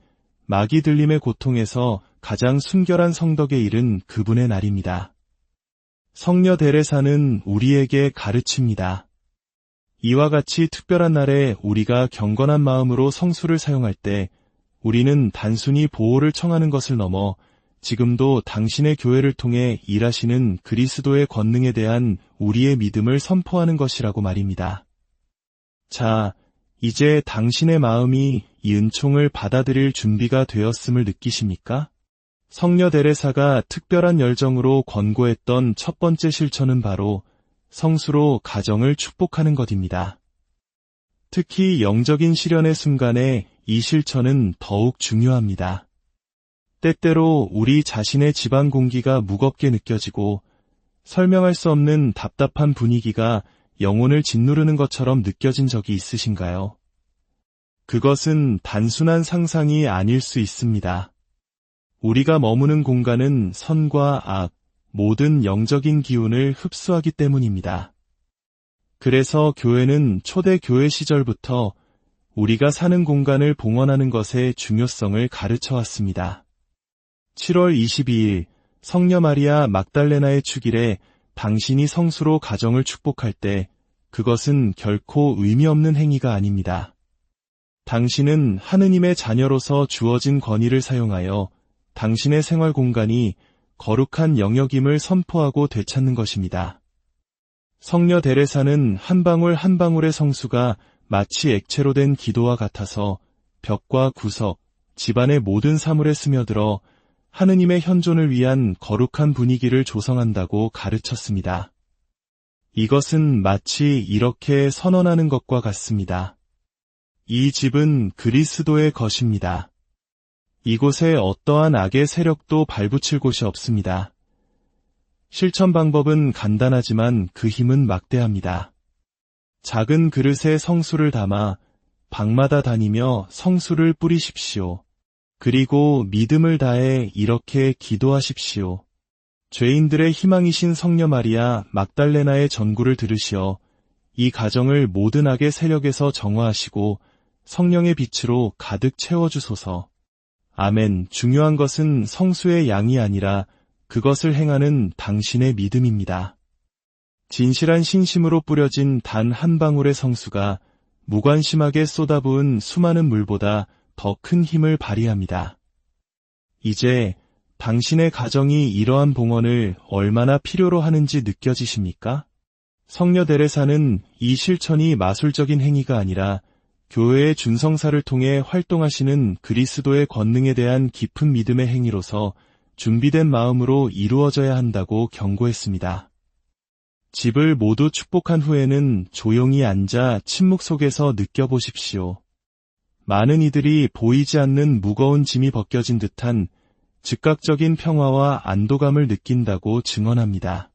마귀 들림의 고통에서 가장 순결한 성덕에 이른 그분의 날입니다. 성녀 데레사는 우리에게 가르칩니다. 이와 같이 특별한 날에 우리가 경건한 마음으로 성수를 사용할 때 우리는 단순히 보호를 청하는 것을 넘어 지금도 당신의 교회를 통해 일하시는 그리스도의 권능에 대한 우리의 믿음을 선포하는 것이라고 말입니다. 자, 이제 당신의 마음이 이 은총을 받아들일 준비가 되었음을 느끼십니까? 성녀 데레사가 특별한 열정으로 권고했던 첫 번째 실천은 바로 성수로 가정을 축복하는 것입니다. 특히 영적인 시련의 순간에 이 실천은 더욱 중요합니다. 때때로 우리 자신의 집안 공기가 무겁게 느껴지고 설명할 수 없는 답답한 분위기가 영혼을 짓누르는 것처럼 느껴진 적이 있으신가요? 그것은 단순한 상상이 아닐 수 있습니다. 우리가 머무는 공간은 선과 악, 모든 영적인 기운을 흡수하기 때문입니다. 그래서 교회는 초대 교회 시절부터 우리가 사는 공간을 봉헌하는 것의 중요성을 가르쳐 왔습니다. 7월 22일 성녀 마리아 막달레나의 축일에 당신이 성수로 가정을 축복할 때 그것은 결코 의미 없는 행위가 아닙니다. 당신은 하느님의 자녀로서 주어진 권위를 사용하여 당신의 생활 공간이 거룩한 영역임을 선포하고 되찾는 것입니다. 성녀 데레사는 한 방울 한 방울의 성수가 마치 액체로 된 기도와 같아서 벽과 구석, 집안의 모든 사물에 스며들어 하느님의 현존을 위한 거룩한 분위기를 조성한다고 가르쳤습니다. 이것은 마치 이렇게 선언하는 것과 같습니다. 이 집은 그리스도의 것입니다. 이곳에 어떠한 악의 세력도 발붙일 곳이 없습니다. 실천 방법은 간단하지만 그 힘은 막대합니다. 작은 그릇에 성수를 담아 방마다 다니며 성수를 뿌리십시오. 그리고 믿음을 다해 이렇게 기도하십시오. 죄인들의 희망이신 성녀 마리아 막달레나의 전구를 들으시어 이 가정을 모든 악의 세력에서 정화하시고 성령의 빛으로 가득 채워주소서. 아멘. 중요한 것은 성수의 양이 아니라 그것을 행하는 당신의 믿음입니다. 진실한 신심으로 뿌려진 단 한 방울의 성수가 무관심하게 쏟아부은 수많은 물보다 더 큰 힘을 발휘합니다. 이제 당신의 가정이 이러한 봉헌을 얼마나 필요로 하는지 느껴지십니까? 성녀 데레사는 이 실천이 마술적인 행위가 아니라 교회의 준성사를 통해 활동하시는 그리스도의 권능에 대한 깊은 믿음의 행위로서 준비된 마음으로 이루어져야 한다고 경고했습니다. 집을 모두 축복한 후에는 조용히 앉아 침묵 속에서 느껴보십시오. 많은 이들이 보이지 않는 무거운 짐이 벗겨진 듯한 즉각적인 평화와 안도감을 느낀다고 증언합니다.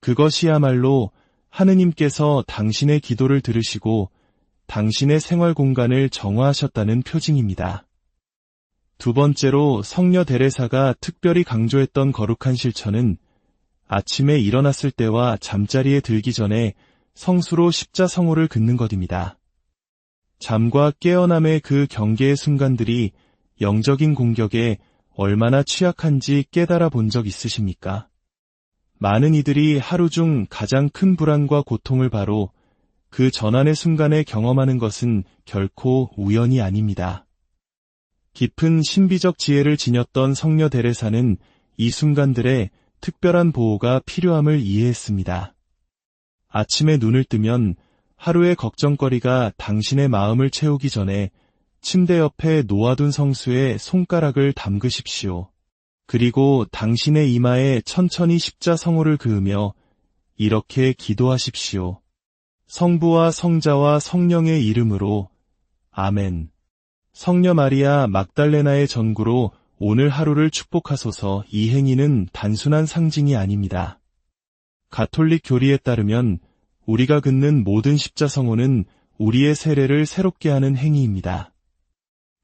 그것이야말로 하느님께서 당신의 기도를 들으시고 당신의 생활 공간을 정화하셨다는 표징입니다. 두 번째로 성녀 데레사가 특별히 강조했던 거룩한 실천은 아침에 일어났을 때와 잠자리에 들기 전에 성수로 십자성호를 긋는 것입니다. 잠과 깨어남의 그 경계의 순간들이 영적인 공격에 얼마나 취약한지 깨달아 본 적 있으십니까? 많은 이들이 하루 중 가장 큰 불안과 고통을 바로 그 전환의 순간에 경험하는 것은 결코 우연이 아닙니다. 깊은 신비적 지혜를 지녔던 성녀 데레사는 이 순간들에 특별한 보호가 필요함을 이해했습니다. 아침에 눈을 뜨면 하루의 걱정거리가 당신의 마음을 채우기 전에 침대 옆에 놓아둔 성수에 손가락을 담그십시오. 그리고 당신의 이마에 천천히 십자성호를 그으며 이렇게 기도하십시오. 성부와 성자와 성령의 이름으로 아멘. 성녀 마리아 막달레나의 전구로 오늘 하루를 축복하소서. 이 행위는 단순한 상징이 아닙니다. 가톨릭 교리에 따르면 우리가 긋는 모든 십자성호는 우리의 세례를 새롭게 하는 행위입니다.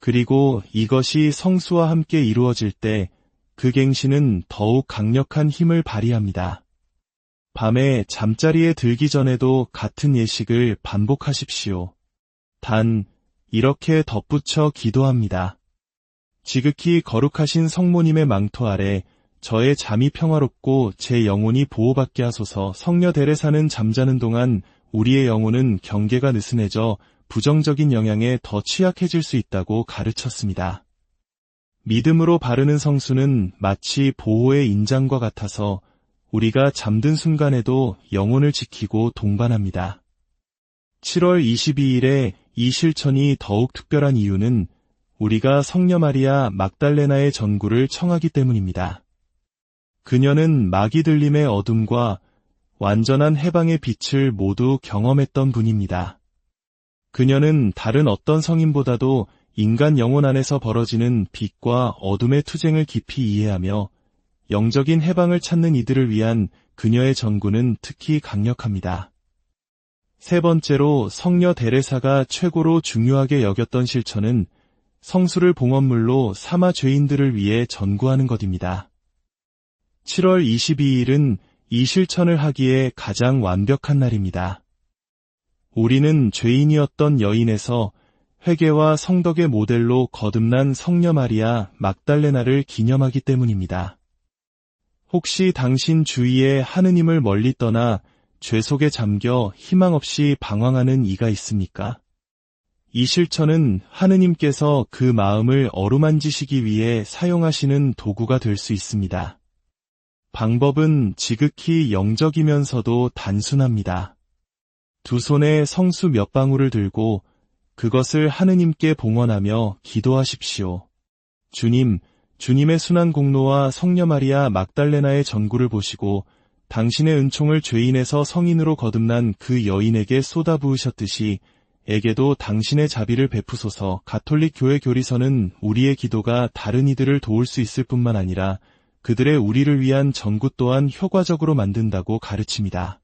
그리고 이것이 성수와 함께 이루어질 때 그 갱신은 더욱 강력한 힘을 발휘합니다. 밤에 잠자리에 들기 전에도 같은 예식을 반복하십시오. 단, 이렇게 덧붙여 기도합니다. 지극히 거룩하신 성모님의 망토 아래 저의 잠이 평화롭고 제 영혼이 보호받게 하소서. 성녀 데레사는 잠자는 동안 우리의 영혼은 경계가 느슨해져 부정적인 영향에 더 취약해질 수 있다고 가르쳤습니다. 믿음으로 바르는 성수는 마치 보호의 인장과 같아서 우리가 잠든 순간에도 영혼을 지키고 동반합니다. 7월 22일에 이 실천이 더욱 특별한 이유는 우리가 성녀 마리아 막달레나의 전구를 청하기 때문입니다. 그녀는 마귀 들림의 어둠과 완전한 해방의 빛을 모두 경험했던 분입니다. 그녀는 다른 어떤 성인보다도 인간 영혼 안에서 벌어지는 빛과 어둠의 투쟁을 깊이 이해하며 영적인 해방을 찾는 이들을 위한 그녀의 전구는 특히 강력합니다. 세 번째로 성녀 데레사가 최고로 중요하게 여겼던 실천은 성수를 봉헌물로 사마 죄인들을 위해 전구하는 것입니다. 7월 22일은 이 실천을 하기에 가장 완벽한 날입니다. 우리는 죄인이었던 여인에서 회개와 성덕의 모델로 거듭난 성녀 마리아 막달레나를 기념하기 때문입니다. 혹시 당신 주위에 하느님을 멀리 떠나 죄 속에 잠겨 희망 없이 방황하는 이가 있습니까? 이 실천은 하느님께서 그 마음을 어루만지시기 위해 사용하시는 도구가 될 수 있습니다. 방법은 지극히 영적이면서도 단순합니다. 두 손에 성수 몇 방울을 들고 그것을 하느님께 봉헌하며 기도하십시오. 주님, 주님의 순환 공로와 성녀 마리아 막달레나의 전구를 보시고 당신의 은총을 죄인에서 성인으로 거듭난 그 여인에게 쏟아부으셨듯이 에게도 당신의 자비를 베푸소서. 가톨릭 교회 교리서는 우리의 기도가 다른 이들을 도울 수 있을 뿐만 아니라 그들의 우리를 위한 전구 또한 효과적으로 만든다고 가르칩니다.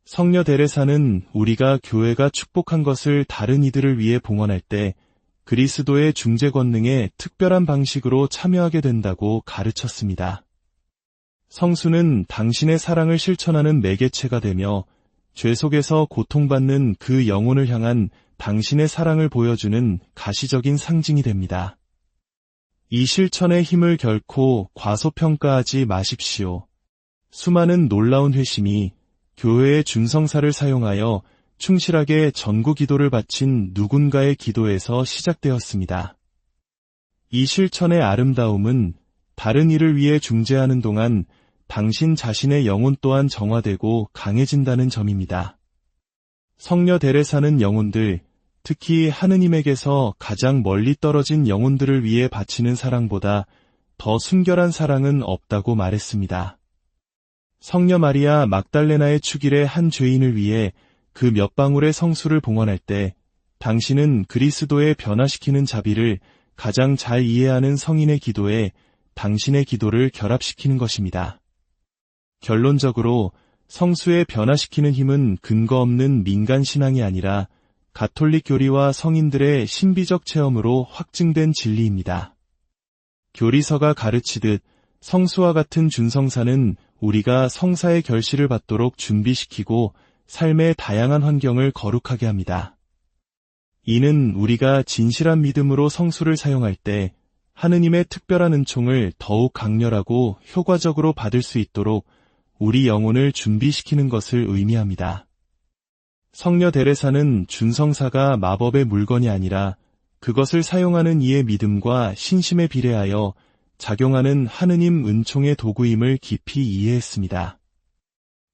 성녀 데레사는 우리가 교회가 축복한 것을 다른 이들을 위해 봉헌할 때 그리스도의 중재 권능에 특별한 방식으로 참여하게 된다고 가르쳤습니다. 성수는 당신의 사랑을 실천하는 매개체가 되며 죄 속에서 고통받는 그 영혼을 향한 당신의 사랑을 보여주는 가시적인 상징이 됩니다. 이 실천의 힘을 결코 과소평가하지 마십시오. 수많은 놀라운 회심이 교회의 준성사를 사용하여 충실하게 전구 기도를 바친 누군가의 기도에서 시작되었습니다. 이 실천의 아름다움은 다른 이를 위해 중재하는 동안 당신 자신의 영혼 또한 정화되고 강해진다는 점입니다. 성녀 데레사는 영혼들, 특히 하느님에게서 가장 멀리 떨어진 영혼들을 위해 바치는 사랑보다 더 순결한 사랑은 없다고 말했습니다. 성녀 마리아 막달레나의 축일의 한 죄인을 위해 그 몇 방울의 성수를 봉헌할 때 당신은 그리스도의 변화시키는 자비를 가장 잘 이해하는 성인의 기도에 당신의 기도를 결합시키는 것입니다. 결론적으로 성수의 변화시키는 힘은 근거 없는 민간 신앙이 아니라 가톨릭 교리와 성인들의 신비적 체험으로 확증된 진리입니다. 교리서가 가르치듯 성수와 같은 준성사는 우리가 성사의 결실을 받도록 준비시키고 삶의 다양한 환경을 거룩하게 합니다. 이는 우리가 진실한 믿음으로 성수를 사용할 때 하느님의 특별한 은총을 더욱 강렬하고 효과적으로 받을 수 있도록 우리 영혼을 준비시키는 것을 의미합니다. 성녀 데레사는 준성사가 마법의 물건이 아니라 그것을 사용하는 이의 믿음과 신심에 비례하여 작용하는 하느님 은총의 도구임을 깊이 이해했습니다.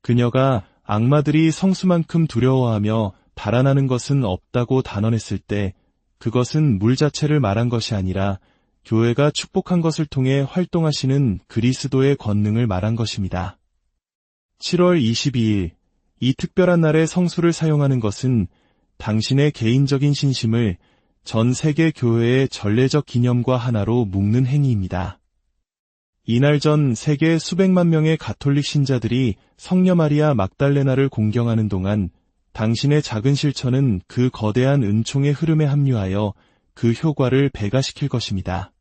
그녀가 악마들이 성수만큼 두려워하며 달아나는 것은 없다고 단언했을 때 그것은 물 자체를 말한 것이 아니라 교회가 축복한 것을 통해 활동하시는 그리스도의 권능을 말한 것입니다. 7월 22일, 이 특별한 날에 성수를 사용하는 것은 당신의 개인적인 신심을 전 세계 교회의 전례적 기념과 하나로 묶는 행위입니다. 이날 전 세계 수백만 명의 가톨릭 신자들이 성녀 마리아 막달레나를 공경하는 동안 당신의 작은 실천은 그 거대한 은총의 흐름에 합류하여 그 효과를 배가시킬 것입니다.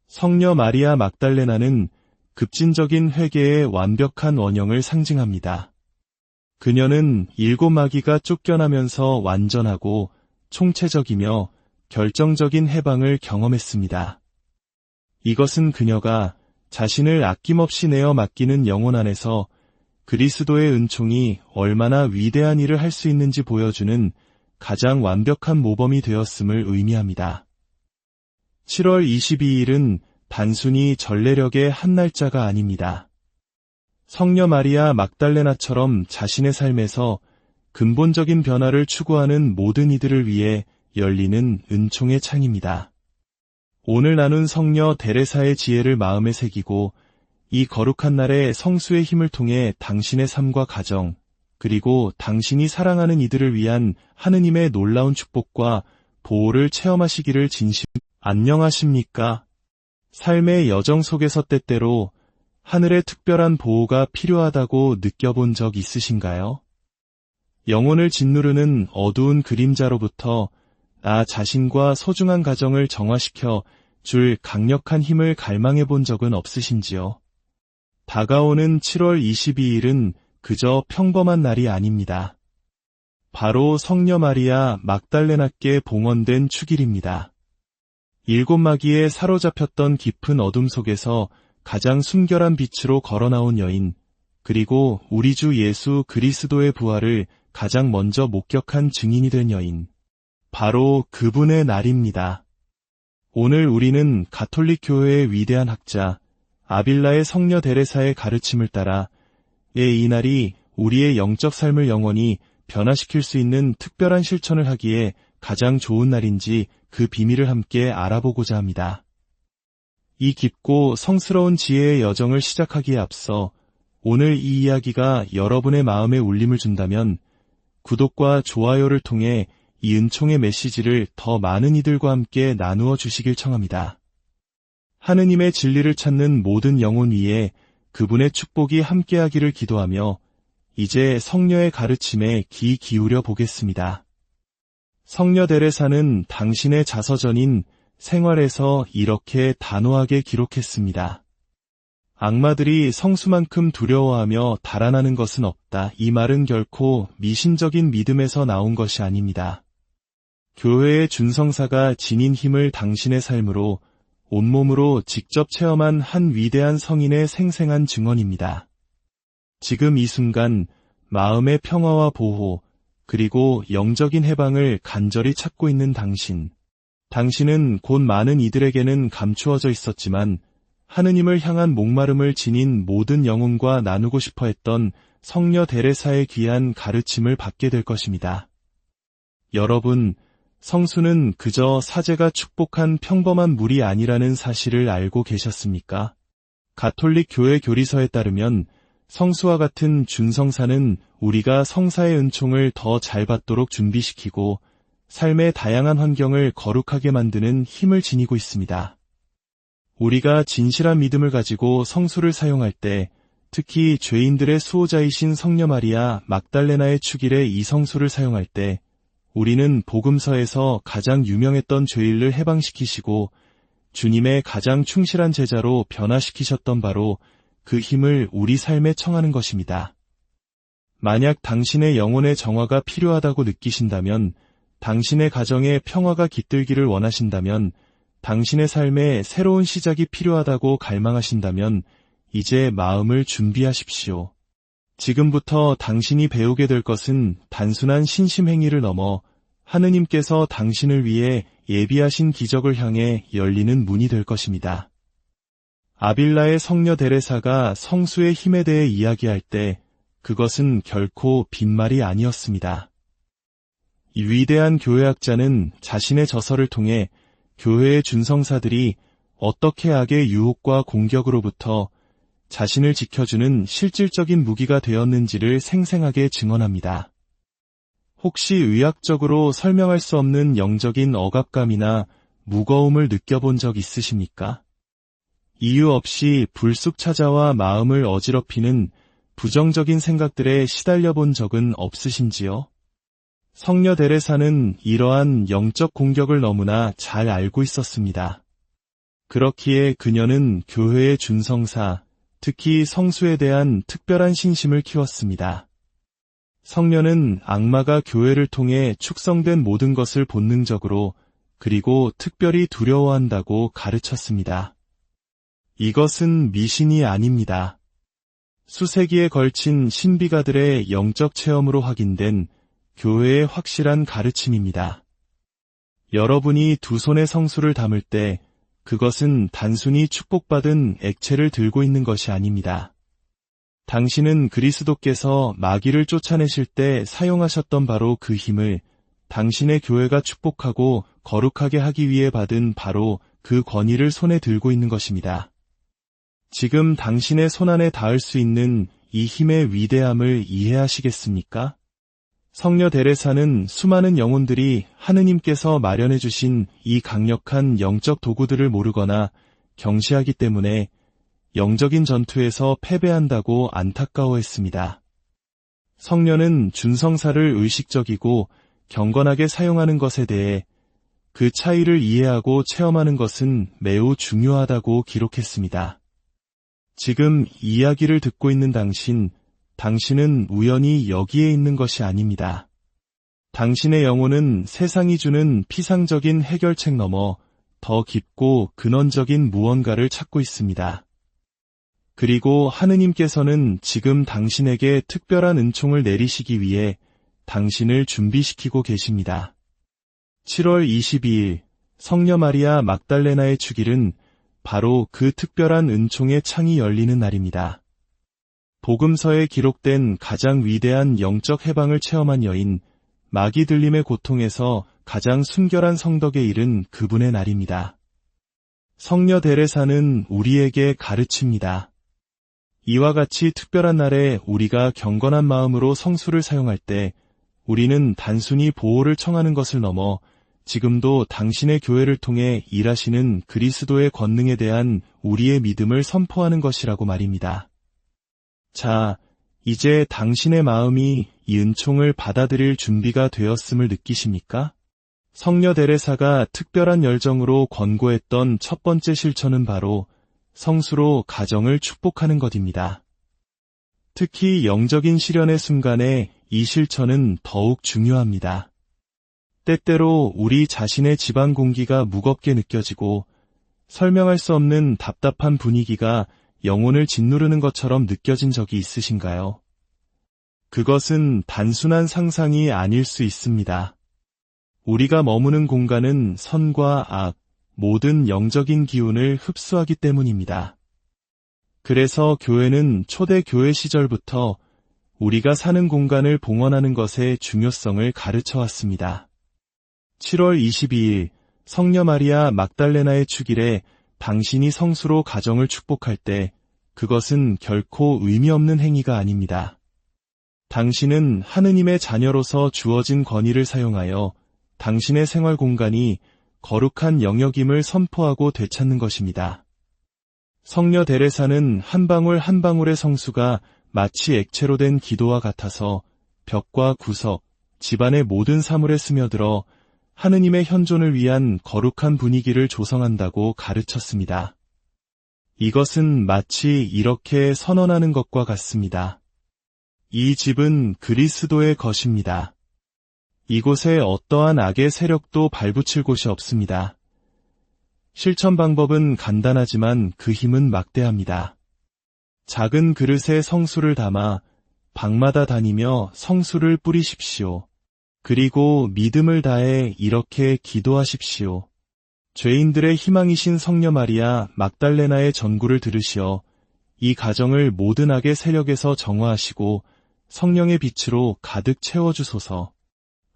성녀 마리아 막달레나는 급진적인 회개의 완벽한 원형을 상징합니다. 그녀는 7 마귀가 쫓겨나면서 완전하고 총체적이며 결정적인 해방을 경험했습니다. 이것은 그녀가 자신을 아낌없이 내어 맡기는 영혼 안에서 그리스도의 은총이 얼마나 위대한 일을 할 수 있는지 보여주는 가장 완벽한 모범이 되었음을 의미합니다. 7월 22일은 단순히 전례력의 한 날짜가 아닙니다. 성녀 마리아 막달레나처럼 자신의 삶에서 근본적인 변화를 추구하는 모든 이들을 위해 열리는 은총의 창입니다. 오늘 나눈 성녀 데레사의 지혜를 마음에 새기고 이 거룩한 날에 성수의 힘을 통해 당신의 삶과 가정, 그리고 당신이 사랑하는 이들을 위한 하느님의 놀라운 축복과 보호를 체험하시기를 안녕하십니까? 삶의 여정 속에서 때때로 하늘의 특별한 보호가 필요하다고 느껴본 적 있으신가요? 영혼을 짓누르는 어두운 그림자로부터 나 자신과 소중한 가정을 정화시켜 줄 강력한 힘을 갈망해 본 적은 없으신지요? 다가오는 7월 22일은 그저 평범한 날이 아닙니다. 바로 성녀 마리아 막달레나께 봉헌된 축일입니다. 7마귀에 사로잡혔던 깊은 어둠 속에서 가장 순결한 빛으로 걸어나온 여인, 그리고 우리 주 예수 그리스도의 부활을 가장 먼저 목격한 증인이 된 여인, 바로 그분의 날입니다. 오늘 우리는 가톨릭 교회의 위대한 학자 아빌라의 성녀 데레사의 가르침을 따라 이 날이 우리의 영적 삶을 영원히 변화시킬 수 있는 특별한 실천을 하기에 가장 좋은 날인지 그 비밀을 함께 알아보고자 합니다. 이 깊고 성스러운 지혜의 여정을 시작하기에 앞서 오늘 이 이야기가 여러분의 마음에 울림을 준다면 구독과 좋아요를 통해 이 은총의 메시지를 더 많은 이들과 함께 나누어 주시길 청합니다. 하느님의 진리를 찾는 모든 영혼 위에 그분의 축복이 함께하기를 기도하며 이제 성녀의 가르침에 귀 기울여 보겠습니다. 성녀 데레사는 당신의 자서전인 생활에서 이렇게 단호하게 기록했습니다. 악마들이 성수만큼 두려워하며 달아나는 것은 없다. 이 말은 결코 미신적인 믿음에서 나온 것이 아닙니다. 교회의 준성사가 지닌 힘을 당신의 삶으로 온몸으로 직접 체험한 한 위대한 성인의 생생한 증언입니다. 지금 이 순간 마음의 평화와 보호, 그리고 영적인 해방을 간절히 찾고 있는 당신은 곧 많은 이들에게는 감추어져 있었지만 하느님을 향한 목마름을 지닌 모든 영혼과 나누고 싶어 했던 성녀 데레사의 귀한 가르침을 받게 될 것입니다. 여러분, 성수는 그저 사제가 축복한 평범한 물이 아니라는 사실을 알고 계셨습니까? 가톨릭 교회 교리서에 따르면 성수와 같은 준성사는 우리가 성사의 은총을 더 잘 받도록 준비시키고 삶의 다양한 환경을 거룩하게 만드는 힘을 지니고 있습니다. 우리가 진실한 믿음을 가지고 성수를 사용할 때, 특히 죄인들의 수호자이신 성녀 마리아 막달레나의 축일에 이 성수를 사용할 때 우리는 복음서에서 가장 유명했던 죄인을 해방시키시고 주님의 가장 충실한 제자로 변화시키셨던 바로 그 힘을 우리 삶에 청하는 것입니다. 만약 당신의 영혼의 정화가 필요하다고 느끼신다면, 당신의 가정에 평화가 깃들기를 원하신다면, 당신의 삶에 새로운 시작이 필요하다고 갈망하신다면 이제 마음을 준비하십시오. 지금부터 당신이 배우게 될 것은 단순한 신심행위를 넘어 하느님께서 당신을 위해 예비하신 기적을 향해 열리는 문이 될 것입니다. 아빌라의 성녀 데레사가 성수의 힘에 대해 이야기할 때 그것은 결코 빈말이 아니었습니다. 이 위대한 교회학자는 자신의 저서를 통해 교회의 준성사들이 어떻게 악의 유혹과 공격으로부터 자신을 지켜주는 실질적인 무기가 되었는지를 생생하게 증언합니다. 혹시 의학적으로 설명할 수 없는 영적인 억압감이나 무거움을 느껴본 적 있으십니까? 이유 없이 불쑥 찾아와 마음을 어지럽히는 부정적인 생각들에 시달려 본 적은 없으신지요? 성녀 데레사는 이러한 영적 공격을 너무나 잘 알고 있었습니다. 그렇기에 그녀는 교회의 준성사, 특히 성수에 대한 특별한 신심을 키웠습니다. 성녀는 악마가 교회를 통해 축성된 모든 것을 본능적으로 그리고 특별히 두려워한다고 가르쳤습니다. 이것은 미신이 아닙니다. 수세기에 걸친 신비가들의 영적 체험으로 확인된 교회의 확실한 가르침입니다. 여러분이 두 손의 성수를 담을 때 그것은 단순히 축복받은 액체를 들고 있는 것이 아닙니다. 당신은 그리스도께서 마귀를 쫓아내실 때 사용하셨던 바로 그 힘을 당신의 교회가 축복하고 거룩하게 하기 위해 받은 바로 그 권위를 손에 들고 있는 것입니다. 지금 당신의 손안에 닿을 수 있는 이 힘의 위대함을 이해하시겠습니까? 성녀 데레사는 수많은 영혼들이 하느님께서 마련해 주신 이 강력한 영적 도구들을 모르거나 경시하기 때문에 영적인 전투에서 패배한다고 안타까워했습니다. 성녀는 준성사를 의식적이고 경건하게 사용하는 것에 대해 그 차이를 이해하고 체험하는 것은 매우 중요하다고 기록했습니다. 지금 이야기를 듣고 있는 당신은 우연히 여기에 있는 것이 아닙니다. 당신의 영혼은 세상이 주는 피상적인 해결책 너머 더 깊고 근원적인 무언가를 찾고 있습니다. 그리고 하느님께서는 지금 당신에게 특별한 은총을 내리시기 위해 당신을 준비시키고 계십니다. 7월 22일 성녀 마리아 막달레나의 축일은 바로 그 특별한 은총의 창이 열리는 날입니다. 복음서에 기록된 가장 위대한 영적 해방을 체험한 여인, 마귀 들림의 고통에서 가장 순결한 성덕에 이른 그분의 날입니다. 성녀 데레사는 우리에게 가르칩니다. 이와 같이 특별한 날에 우리가 경건한 마음으로 성수를 사용할 때 우리는 단순히 보호를 청하는 것을 넘어 지금도 당신의 교회를 통해 일하시는 그리스도의 권능에 대한 우리의 믿음을 선포하는 것이라고 말입니다. 자, 이제 당신의 마음이 이 은총을 받아들일 준비가 되었음을 느끼십니까? 성녀 데레사가 특별한 열정으로 권고했던 첫 번째 실천은 바로 성수로 가정을 축복하는 것입니다. 특히 영적인 시련의 순간에 이 실천은 더욱 중요합니다. 때때로 우리 자신의 집안 공기가 무겁게 느껴지고 설명할 수 없는 답답한 분위기가 영혼을 짓누르는 것처럼 느껴진 적이 있으신가요? 그것은 단순한 상상이 아닐 수 있습니다. 우리가 머무는 공간은 선과 악, 모든 영적인 기운을 흡수하기 때문입니다. 그래서 교회는 초대 교회 시절부터 우리가 사는 공간을 봉헌하는 것의 중요성을 가르쳐 왔습니다. 7월 22일 성녀 마리아 막달레나의 축일에 당신이 성수로 가정을 축복할 때 그것은 결코 의미 없는 행위가 아닙니다. 당신은 하느님의 자녀로서 주어진 권위를 사용하여 당신의 생활 공간이 거룩한 영역임을 선포하고 되찾는 것입니다. 성녀 데레사는 한 방울 한 방울의 성수가 마치 액체로 된 기도와 같아서 벽과 구석, 집안의 모든 사물에 스며들어 하느님의 현존을 위한 거룩한 분위기를 조성한다고 가르쳤습니다. 이것은 마치 이렇게 선언하는 것과 같습니다. 이 집은 그리스도의 것입니다. 이곳에 어떠한 악의 세력도 발붙일 곳이 없습니다. 실천 방법은 간단하지만 그 힘은 막대합니다. 작은 그릇에 성수를 담아 방마다 다니며 성수를 뿌리십시오. 그리고 믿음을 다해 이렇게 기도하십시오. 죄인들의 희망이신 성녀 마리아 막달레나의 전구를 들으시어 이 가정을 모든 악의 세력에서 정화하시고 성령의 빛으로 가득 채워주소서.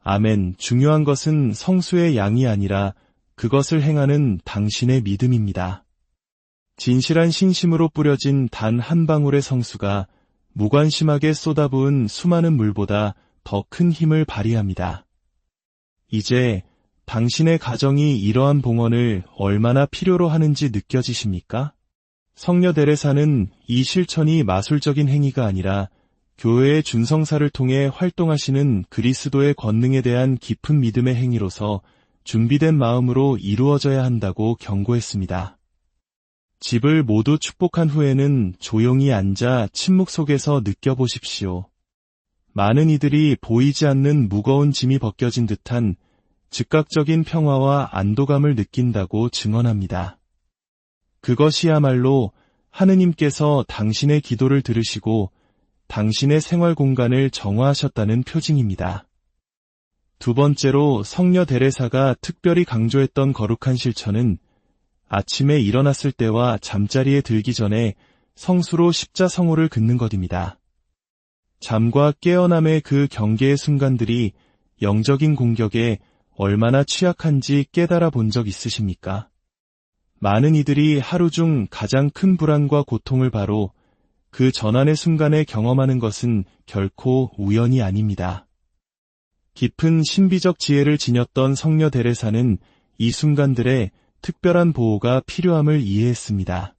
아멘. 중요한 것은 성수의 양이 아니라 그것을 행하는 당신의 믿음입니다. 진실한 신심으로 뿌려진 단 한 방울의 성수가 무관심하게 쏟아부은 수많은 물보다 더 큰 힘을 발휘합니다. 이제 당신의 가정이 이러한 봉헌을 얼마나 필요로 하는지 느껴지십니까? 성녀 데레사는 이 실천이 마술적인 행위가 아니라 교회의 준성사를 통해 활동하시는 그리스도의 권능에 대한 깊은 믿음의 행위로서 준비된 마음으로 이루어져야 한다고 경고했습니다. 집을 모두 축복한 후에는 조용히 앉아 침묵 속에서 느껴보십시오. 많은 이들이 보이지 않는 무거운 짐이 벗겨진 듯한 즉각적인 평화와 안도감을 느낀다고 증언합니다. 그것이야말로 하느님께서 당신의 기도를 들으시고 당신의 생활 공간을 정화하셨다는 표징입니다. 두 번째로 성녀 데레사가 특별히 강조했던 거룩한 실천은 아침에 일어났을 때와 잠자리에 들기 전에 성수로 십자성호를 긋는 것입니다. 잠과 깨어남의 그 경계의 순간들이 영적인 공격에 얼마나 취약한지 깨달아 본 적 있으십니까? 많은 이들이 하루 중 가장 큰 불안과 고통을 바로 그 전환의 순간에 경험하는 것은 결코 우연이 아닙니다. 깊은 신비적 지혜를 지녔던 성녀 데레사는 이 순간들의 특별한 보호가 필요함을 이해했습니다.